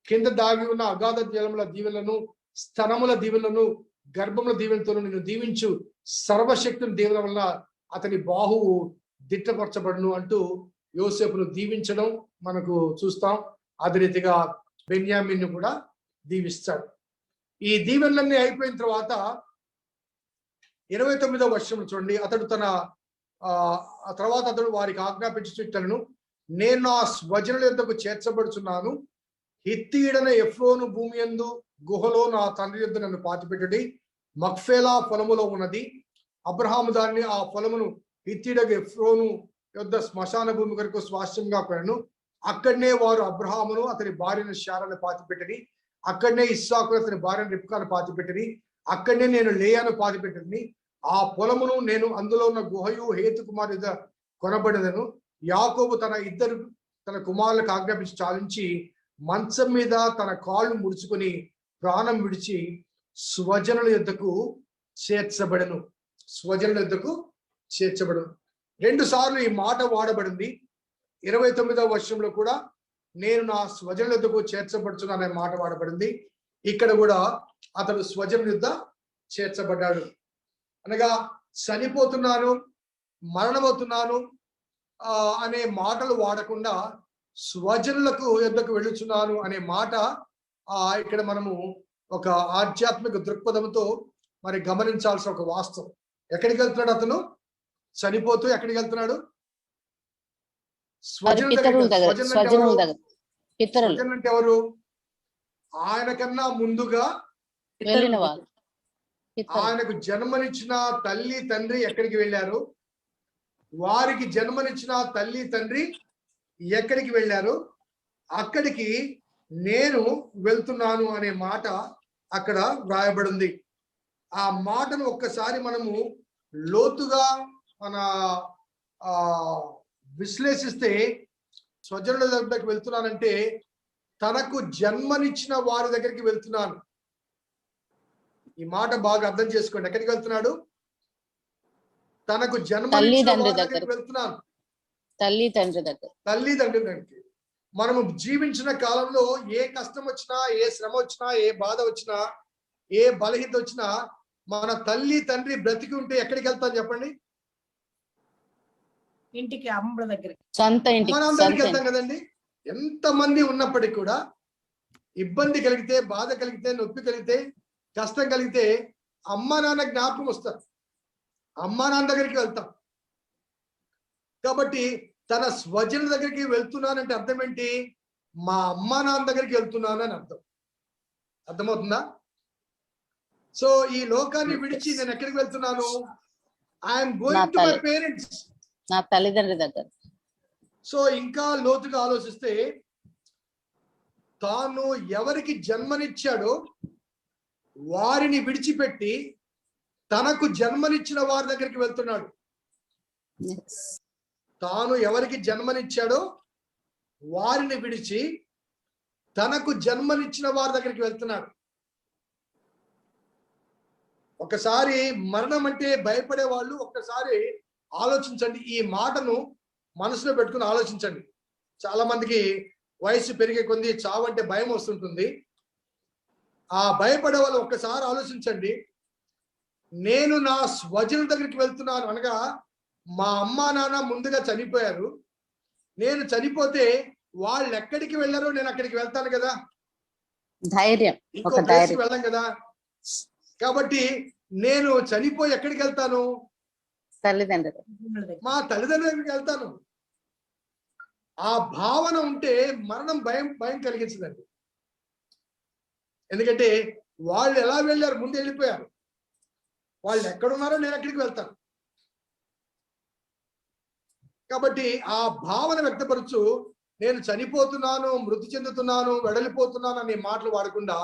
కింద దాగి ఉన్న అగాధ జలముల దీవెనలను, స్తనముల దీవెనలను, గర్భముల దీవెనతో నిన్ను దీవించు సర్వశక్తుని దీవెన వల్ల అతని బాహువు దిట్టపరచబడును అంటూ యోసేపును దీవించడం మనకు చూస్తాం. అదే రీతిగా బెన్యామీను కూడా దీవిస్తాడు. ఈ దీవెనలన్నీ అయిపోయిన తర్వాత 29వ వచనం చూడండి. అతడు తర్వాత అతడు వారికి ఆజ్ఞాపించుటను, నేను నా స్వజనుల యొద్దకు చేర్చబడుచున్నాను, హిత్తీయుడైన ఎఫ్రోను భూమి యందు గుహలో నా తండ్రి యొద్ద నన్ను పాతిపెట్టుడి. మక్ఫేలా పొలములో ఉన్నది. అబ్రహాము దాన్ని ఆ పొలమును హిత్తీయుడగు ఎఫ్రోను యొద్ద శ్మశాన భూమి కొరకు స్వాస్థ్యంగా కొనెను. అక్కడనే వారు అబ్రహామును అతని భార్యను శారాను పాతిపెట్టిరి. అక్కడనే ఇస్సాకు అతని భార్యను రిబ్కాను పాతిపెట్టిరి. అక్కడనే నేను లేయాను పాతిపెట్టిని. ఆ పొలమును నేను అందులో ఉన్న గుహయు హేతు కుమారు యొద్ద కొనబడినను. యాకోబు తన కుమారులకు ఆజ్ఞాపించి చాలించి మంచం మీద తన కాళ్ళు ముడుచుకొని ప్రాణం విడిచి స్వజనుల యొద్దకు చేర్చబడను. స్వజనుల యొద్దకు చేర్చబడను. 2 సార్లు ఈ మాట వాడబడింది. 29వ వర్షంలో కూడా నేను నా స్వజనుల యొద్దకు చేర్చబడుచున్నాను అనే మాట వాడబడింది. ఇక్కడ కూడా అతడు స్వజనుల యొద్ద చేర్చబడ్డాడు. అనగా చనిపోతున్నాను, మరణమవుతున్నాను అనే మాటలు వాడకుండా స్వజనులకు యొద్దకు వెళ్ళుచున్నాను అనే మాట ఇక్కడ మనము ఒక ఆధ్యాత్మిక దృక్పథంతో మరి గమనించాల్సిన ఒక వాస్తవం. ఎక్కడికి వెళ్తున్నాడు అతను? చనిపోతూ ఎక్కడికి వెళ్తున్నాడు? స్వజనుల అంటే ఎవరు? ఆయన కన్నా ముందుగా ఆయనకు జన్మనిచ్చిన తల్లి తండ్రి ఎక్కడికి వెళ్ళారు? వారికి జన్మనిచ్చిన తల్లి తండ్రి ఎక్కడికి వెళ్ళారు? అక్కడికి నేను వెళ్తున్నాను అనే మాట అక్కడ వ్రాయబడింది. ఆ మాటను ఒక్కసారి మనము లోతుగా మన విశ్లేషిస్తే, స్వజనుల దగ్గరికి వెళ్తున్నానంటే తనకు జన్మనిచ్చిన వారి దగ్గరికి వెళ్తున్నాను. ఈ మాట బాగా అర్థం చేసుకోండి. ఎక్కడికి వెళ్తున్నాడు? తనకు జన్మనిచ్చిన వారి దగ్గరికి వెళ్తున్నాను. తల్లిదండ్రి దగ్గరికి. మనము జీవించిన కాలంలో ఏ కష్టం వచ్చినా, ఏ శ్రమ వచ్చినా, ఏ బాధ వచ్చినా, ఏ బలహీనత వచ్చినా మన తల్లి తండ్రి బ్రతికి ఉంటే ఎక్కడికి వెళ్తాం చెప్పండి? ఇంటికి, అమ్మ దగ్గరికి, సొంత ఇంటికి, మన దగ్గరికి వెళ్తాం కదండి. ఎంతమంది ఉన్నప్పటికీ కూడా ఇబ్బంది కలిగితే, బాధ కలిగితే, నొప్పి కలిగితే, కష్టం కలిగితే అమ్మ నాన్న జ్ఞాపకం వస్తారు. అమ్మ నాన్న దగ్గరికి వెళ్తాం. కాబట్టి తన స్వజనుల దగ్గరికి వెళ్తున్నానంటే అర్థం ఏంటి? మా అమ్మ నాన్న దగ్గరికి వెళ్తున్నాను అని అర్థం. అర్థమవుతుందా? సో ఈ లోకాన్ని విడిచి నేను ఎక్కడికి వెళ్తున్నాను? I'm going to my parents, నా తల్లిదండ్రుల దగ్గర. సో ఇంకా లోతుగా ఆలోచిస్తే తాను ఎవరికి జన్మనిచ్చాడో వారిని విడిచిపెట్టి తనకు జన్మనిచ్చిన వారి దగ్గరికి వెళ్తున్నాడు. తాను ఎవరికి జన్మనిచ్చాడో వారిని విడిచి తనకు జన్మనిచ్చిన వారి దగ్గరికి వెళ్తున్నాడు. ఒకసారి మరణం అంటే భయపడే వాళ్ళు ఒక్కసారి ఆలోచించండి. ఈ మాటను మనసులో పెట్టుకుని ఆలోచించండి. చాలా మందికి వయసు పెరిగే కొద్దీ చావు అంటే భయం వస్తుంటుంది. ఆ భయపడే వాళ్ళు ఒక్కసారి ఆలోచించండి. నేను నా స్వజనుల దగ్గరికి వెళ్తున్నాను అనగా మా అమ్మ నాన్న ముందుగా చనిపోయారు. నేను చనిపోతే వాళ్ళు ఎక్కడికి వెళ్ళారో నేను అక్కడికి వెళ్తాను కదా. ధైర్యం, ఇంకో ప్లేస్కి వెళ్ళాం కదా. కాబట్టి నేను చనిపోయి ఎక్కడికి వెళ్తాను? మా తల్లిదండ్రుల దగ్గరికి వెళ్తాను. ఆ భావన ఉంటే మరణం భయం కలిగించదండి. ఎందుకంటే వాళ్ళు ఎలా వెళ్ళారు? ముందు వెళ్ళిపోయారు. వాళ్ళు ఎక్కడున్నారో నేను ఎక్కడికి వెళ్తాను. కాబట్టి ఆ భావన వ్యక్తపరచు. నేను చనిపోతున్నాను, మృతి చెందుతున్నాను, వెడలిపోతున్నాను అనే మాటలు వాడకుండా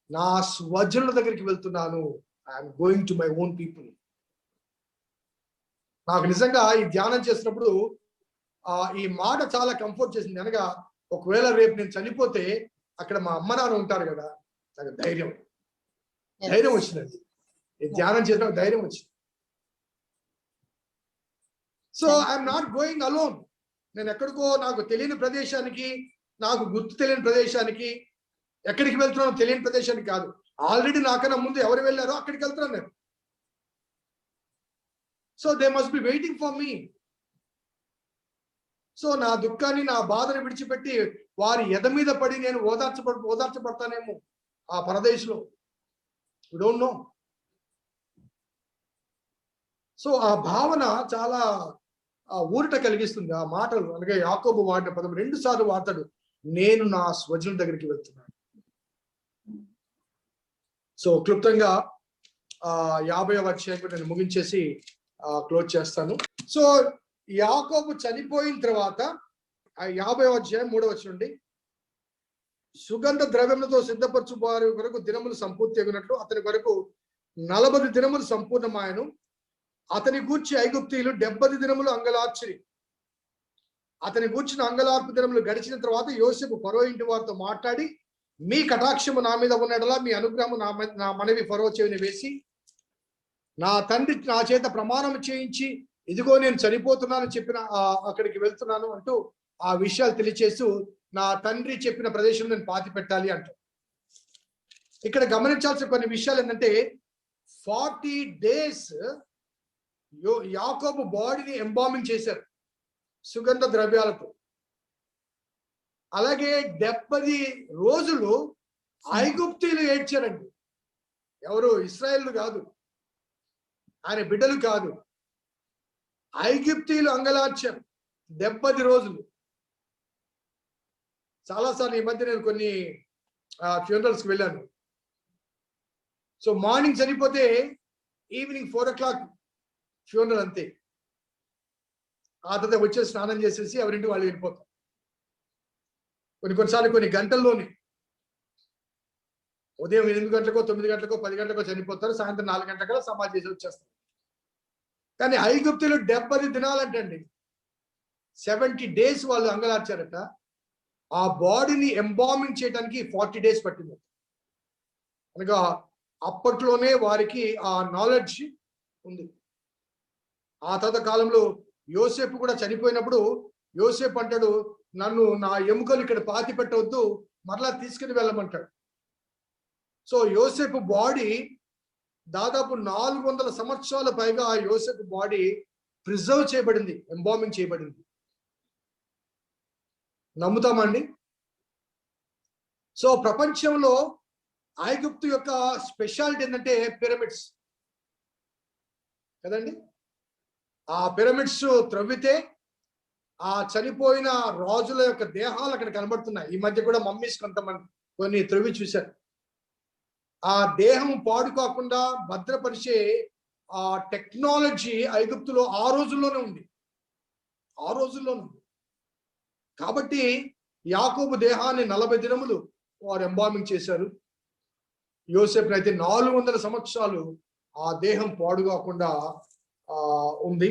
నా స్వజనుల దగ్గరికి వెళ్తున్నాను. I'm going to my own people. నాకు నిజంగా ఈ ధ్యానం చేసినప్పుడు ఈ మాట చాలా కంఫర్ట్ చేసింది. అనగా ఒకవేళ రేపు నేను చనిపోతే అక్కడ మా అమ్మ నాన్న ఉంటారు కదా. నాకు ధైర్యం వచ్చిందండి. ఈ ధ్యానం చేసినప్పుడు ధైర్యం వచ్చింది. So I'm not going alone. నేను ఎక్కడికో నాకు తెలియని ప్రదేశానికి, నాకు గుర్తు తెలియని ప్రదేశానికి, ఎక్కడికి వెళ్తున్నానో తెలియని ప్రదేశానికి కాదు. ఆల్రెడీ నాకన్నా ముందు ఎవరు వెళ్ళారో అక్కడికి వెళ్తున్నాను నేను. So they must be waiting for me. So నా దుఃఖాన్ని, నా బాధను విడిచిపెట్టి వారి ఎద మీద పడి నేను ఓదార్చబడతానేమో ఆ పరదేశంలో. You don't know. సో ఆ భావన చాలా ఊరట కలిగిస్తుంది. ఆ మాటలు అనగా యాకోబు వాడిన పదం 2 సార్లు వాడతాడు. నేను నా స్వజనుల దగ్గరికి వెళ్తున్నాను. సో క్లుప్తంగా 50వ అధ్యాయం నేను ముగించేసి క్లోజ్ చేస్తాను. సో యాకోబు చనిపోయిన తర్వాత 50వ అధ్యాయం 3వ వచనం నుండి, సుగంధ ద్రవ్యములతో సిద్ధపరచు వారి వరకు దినములు సంపూర్తి అగినట్లు అతని వరకు 40 దినములు సంపూర్ణమాయను. అతని గూర్చి ఐగుప్తీయులు 70 దినములు అంగలార్చిరి. అతని గూర్చిన అంగలార్పు దినములు గడిచిన తర్వాత యోసేపు ఫరో ఇంటి వారితో మాట్లాడి, మీ కటాక్షము నా మీద ఉన్నడలా మీ అనుగ్రహము నా మనవి ఫరో చెవిని వేసి, నా తండ్రి నా చేత ప్రమాణం చేయించి ఇదిగో నేను చనిపోతున్నానని చెప్పిన అక్కడికి వెళ్తున్నాను అంటూ ఆ విషయాలు తెలియచేస్తూ, నా తండ్రి చెప్పిన ప్రదేశం నేను పాతి పెట్టాలి అంటూ. ఇక్కడ గమనించాల్సిన కొన్ని విషయాలు ఏంటంటే, 40 days యాకోబు బాడీని ఎంబామింగ్ చేశారు సుగంధ ద్రవ్యాలతో. అలాగే 70 రోజులు ఐగుప్తీయులు ఏడ్చారండి. ఎవరు? ఇశ్రాయేలు కాదు, ఆయన బిడ్డలు కాదు, ఐగుప్తీయులు అంగలార్చారు 70 రోజులు. చాలాసార్లు ఈ మధ్య నేను కొన్ని ఫ్యూనరల్స్కి వెళ్ళాను. సో మార్నింగ్ చనిపోతే ఈవినింగ్ 4 o'clock ఫ్యూనరల్ అంతే. ఆ తర్వాత వచ్చే స్నానం చేసేసి ఎవరింటి వాళ్ళు వెళ్ళిపోతారు. కొన్నిసార్లు కొన్ని గంటల్లోనే ఉదయం 8 గంటలకో 9 గంటలకో 10 గంటలకో చనిపోతారు, సాయంత్రం 4 గంటలకల్లా సమాధి చేసి వచ్చేస్తారు. కానీ ఐగుప్తులు 70 దినాలంటండి, 70 days వాళ్ళు అంగలార్చారట. ఆ బాడీని ఎంబామింగ్ చేయడానికి 40 days పట్టింది. అనగా అప్పట్లోనే వారికి ఆ నాలెడ్జ్ ఉంది. ఆ తర్వాత కాలంలో యోసేపు కూడా చనిపోయినప్పుడు యోసేపు అంటాడు, నన్ను నా ఎముకలు ఇక్కడ పాతి పెట్టవద్దు, మరలా తీసుకుని వెళ్ళమంటాడు. సో యోసేపు బాడీ దాదాపు 400 సంవత్సరాల పైగా ఆ యోసేపు బాడీ ప్రిజర్వ్ చేయబడింది, ఎంబామింగ్ చేయబడింది. నమ్ముతామండి? సో ప్రపంచంలో ఐగుప్తు యొక్క స్పెషాలిటీ ఏంటంటే పిరమిడ్స్ కదండి. ఆ పిరమిడ్స్ త్రవ్వితే ఆ చనిపోయిన రాజుల యొక్క దేహాలు అక్కడ కనబడుతున్నాయి. ఈ మధ్య కూడా మమ్మీస్ కొంతమంది కొన్ని త్రవ్వి చూశారు. ఆ దేహం పాడు కాకుండా భద్రపరిచే ఆ టెక్నాలజీ ఐగుప్తులో ఆ రోజుల్లోనే ఉంది. కాబట్టి యాకోబు దేహాన్ని 40 దినములు వారు ఎంబామింగ్ చేశారు. యోసేపు అయితే 400 సంవత్సరాలు ఆ దేహం పాడు కాకుండా ఉంది.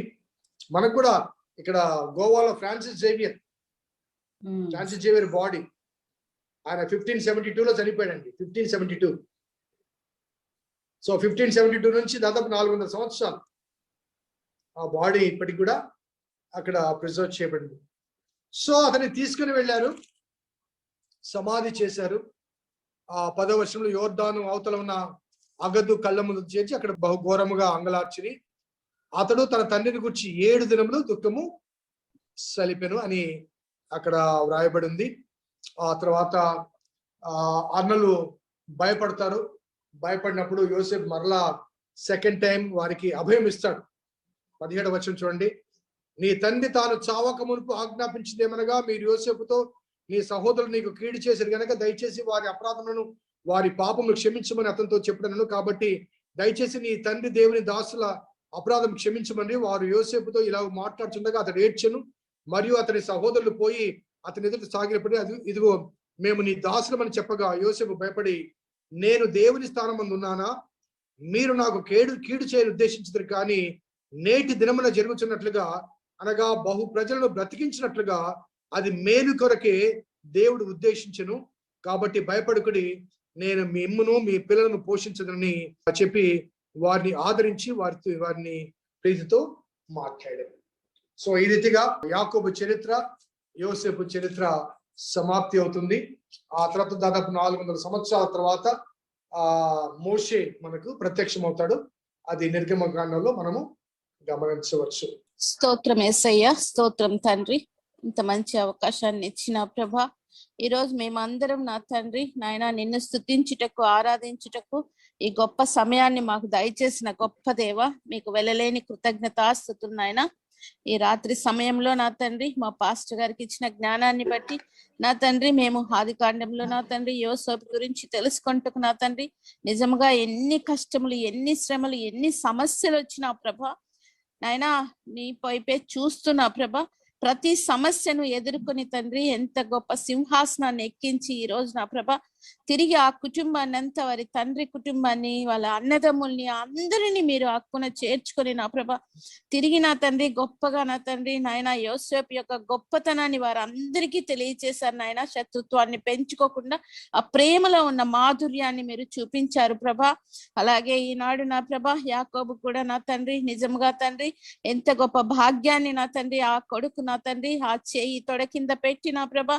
మనకు కూడా ఇక్కడ గోవాలో ఫ్రాన్సిస్ జేవియర్ బాడీ ఆయన 1572లో చనిపోయాడండి. 1572. సో 1572 నుంచి దాదాపు 400 సంవత్సరాలు ఆ బాడీ ఇప్పటికి కూడా అక్కడ ప్రిజర్వ్ చేయబడింది. సో అతన్ని తీసుకుని వెళ్ళారు, సమాధి చేశారు. ఆ 10వ వచనంలో యోర్దాను అవతల ఉన్న అగదు కళ్ళ ముందు చేర్చి అక్కడ బహుఘోరముగా అంగలార్చిని అతడు తన తండ్రిని గురించి 7 దినములు దుఃఖము సలిపెను అని అక్కడ వ్రాయబడింది. ఆ తర్వాత అన్నలు భయపడతారు. భయపడినప్పుడు యోసేపు మరలా సెకండ్ టైం వారికి అభయం ఇస్తాడు. 17వ వచనం చూడండి. నీ తండ్రి తాను చావక మునుపు ఆజ్ఞాపించిందేమనగా, మీరు యోసేపుతో నీ సహోదరులు నీకు కీడు చేశారు గనక దయచేసి వారి అపరాధములను వారి పాపములు క్షమించమని అతనితో చెప్పడను. కాబట్టి దయచేసి నీ తండ్రి దేవుని దాసుల అపరాధం క్షమించమని వారు యోసేపుతో ఇలా మాట్లాడుతుండగా అతడు ఏడ్చెను. మరియు అతని సహోదరులు పోయి అతని ఎదుట సాగినప్పుడు ఇదిగో మేము నీ దాసులమని చెప్పగా యోసేపు భయపడి, నేను దేవుని స్థానం ముందు ఉన్నానా? మీరు నాకు కీడు చేయని ఉద్దేశించారు, కానీ నేటి దినమున జరుగుతున్నట్లుగా అనగా బహు ప్రజలను బ్రతికించినట్లుగా అది మేలు కొరకే దేవుడు ఉద్దేశించను. కాబట్టి భయపడుకుడి, నేను మిమ్మును మీ పిల్లలను పోషించదని చెప్పి వారిని ఆదరించి వారిని ప్రీతితో మాట్లాడారు. సో ఈ రీతిగా యాకోబు చరిత్ర, యోసేపు చరిత్ర సమాప్తి అవుతుంది. ఆ తర్వాత దాదాపు 400 సంవత్సరాల తర్వాత మోషే మనకు ప్రత్యక్షం అవుతాడు. అది నిర్గమకాండంలో మనము గమనించవచ్చు. స్తోత్రం యేసయ్య, స్తోత్రం తండ్రి, ఇంత మంచి అవకాశాన్ని ఇచ్చిన ప్రభా. ఈ రోజు మేమందరం నా తండ్రి నాయన నిన్ను స్తుతించుటకు, ఆరాధించుటకు ఈ గొప్ప సమయాన్ని మాకు దయచేసిన గొప్ప దేవ, మీకు వెళ్ళలేని కృతజ్ఞతాస్తుతులు నాయన. ఈ రాత్రి సమయంలో నా తండ్రి మా పాస్టర్ గారికి ఇచ్చిన జ్ఞానాన్ని బట్టి నా తండ్రి మేము ఆది కాండంలో నా తండ్రి యోసేపు గురించి తెలుసుకుంటూ నా తండ్రి నిజంగా ఎన్ని కష్టములు, ఎన్ని శ్రమలు, ఎన్ని సమస్యలు వచ్చినా ప్రభా నాయనా నీ వైపే చూస్తున్నా ప్రభా, ప్రతి సమస్యను ఎదుర్కొని తండ్రి ఎంత గొప్ప సింహాసనాన్ని ఎక్కించి ఈ రోజు నా ప్రభ తిరిగి ఆ కుటుంబాన్ని అంతా, వారి తండ్రి కుటుంబాన్ని, వాళ్ళ అన్నదమ్ముల్ని అందరినీ మీరు హక్కున చేర్చుకొని నా ప్రభ తిరిగి నా తండ్రి గొప్పగా నా తండ్రి నాయన యోసేపు యొక్క గొప్పతనాన్ని వారందరికీ తెలియచేశారు నాయన. శత్రుత్వాన్ని పెంచుకోకుండా ఆ ప్రేమలో ఉన్న మాధుర్యాన్ని మీరు చూపించారు ప్రభ. అలాగే ఈనాడు నా ప్రభ యాకోబు కూడా నా తండ్రి నిజంగా తండ్రి ఎంత గొప్ప భాగ్యాన్ని నా తండ్రి ఆ కొడుకు నా తండ్రి ఆ చేయి తొడ కింద పెట్టి నా ప్రభ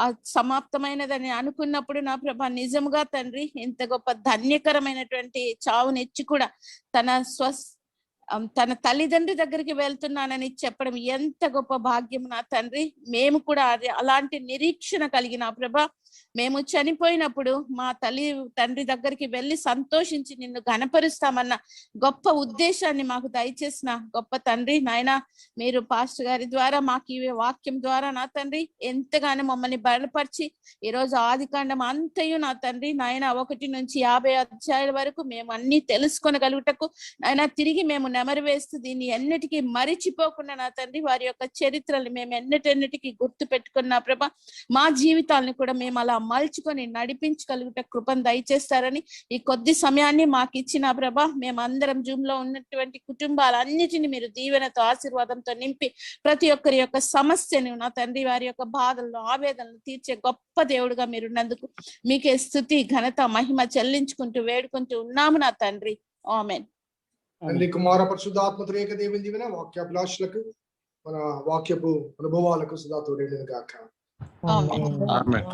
ఆ సమాప్తమైనదని అనుకున్నప్పుడు నా ప్రభ నిజముగా తండ్రి ఎంత గొప్ప ధన్యకరమైనటువంటి చావునిచ్చి కూడా తన తల్లిదండ్రి దగ్గరికి వెళ్తున్నానని చెప్పడం ఎంత గొప్ప భాగ్యం నా తండ్రి. మేము కూడా అలాంటి నిరీక్షణ కలిగిన ప్రభ మేము చనిపోయినప్పుడు మా తండ్రి దగ్గరికి వెళ్ళి సంతోషించి నిన్ను ఘనపరుస్తామన్న గొప్ప ఉద్దేశాన్ని మాకు దయచేసిన గొప్ప తండ్రి నాయన, మీరు పాస్టర్ గారి ద్వారా మాకు ఈ వాక్యం ద్వారా నా తండ్రి ఎంతగానో మమ్మల్ని బలపరిచి ఈరోజు ఆదికాండం అంతయు నా తండ్రి నాయన 1 నుంచి 50 అధ్యాయాల వరకు మేము అన్ని తెలుసుకొనగలుగుటకు నాయన తిరిగి మేము నెమరు వేస్తూ దీన్ని ఎన్నిటికీ మరిచిపోకుండా నా తండ్రి వారి యొక్క చరిత్రలు మేము ఎన్నిటికి గుర్తు పెట్టుకున్న ప్రభ మా జీవితాలను కూడా మేము అలా మలుచుకొని నడిపించగలుగుట కృపను దయచేస్తారని ఈ కొద్ది సమయాన్ని మాకు ఇచ్చిన ప్రభ మేమందరం జూమ్ లో ఉన్నటువంటి కుటుంబాలన్నిటిని మీరు దీవెనతో ఆశీర్వాదంతో నింపి ప్రతి ఒక్కరి యొక్క సమస్యను నా తండ్రి వారి యొక్క బాధలను ఆవేదనలు తీర్చే గొప్ప దేవుడుగా మీరున్నందుకు మీకే స్తుతి ఘనత మహిమ చెల్లించుకుంటూ వేడుకుంటూ ఉన్నాము నా తండ్రి. ఆమేన్. తండ్రి కుమార పరిశుద్ధాత్మ త్రియేక దేవుని దీవెన వాక్యాభిలాషులకు మన వాక్యపు అనుభవాలకు సదా తోడేయును గాక. ఆమేన్. ఆమేన్.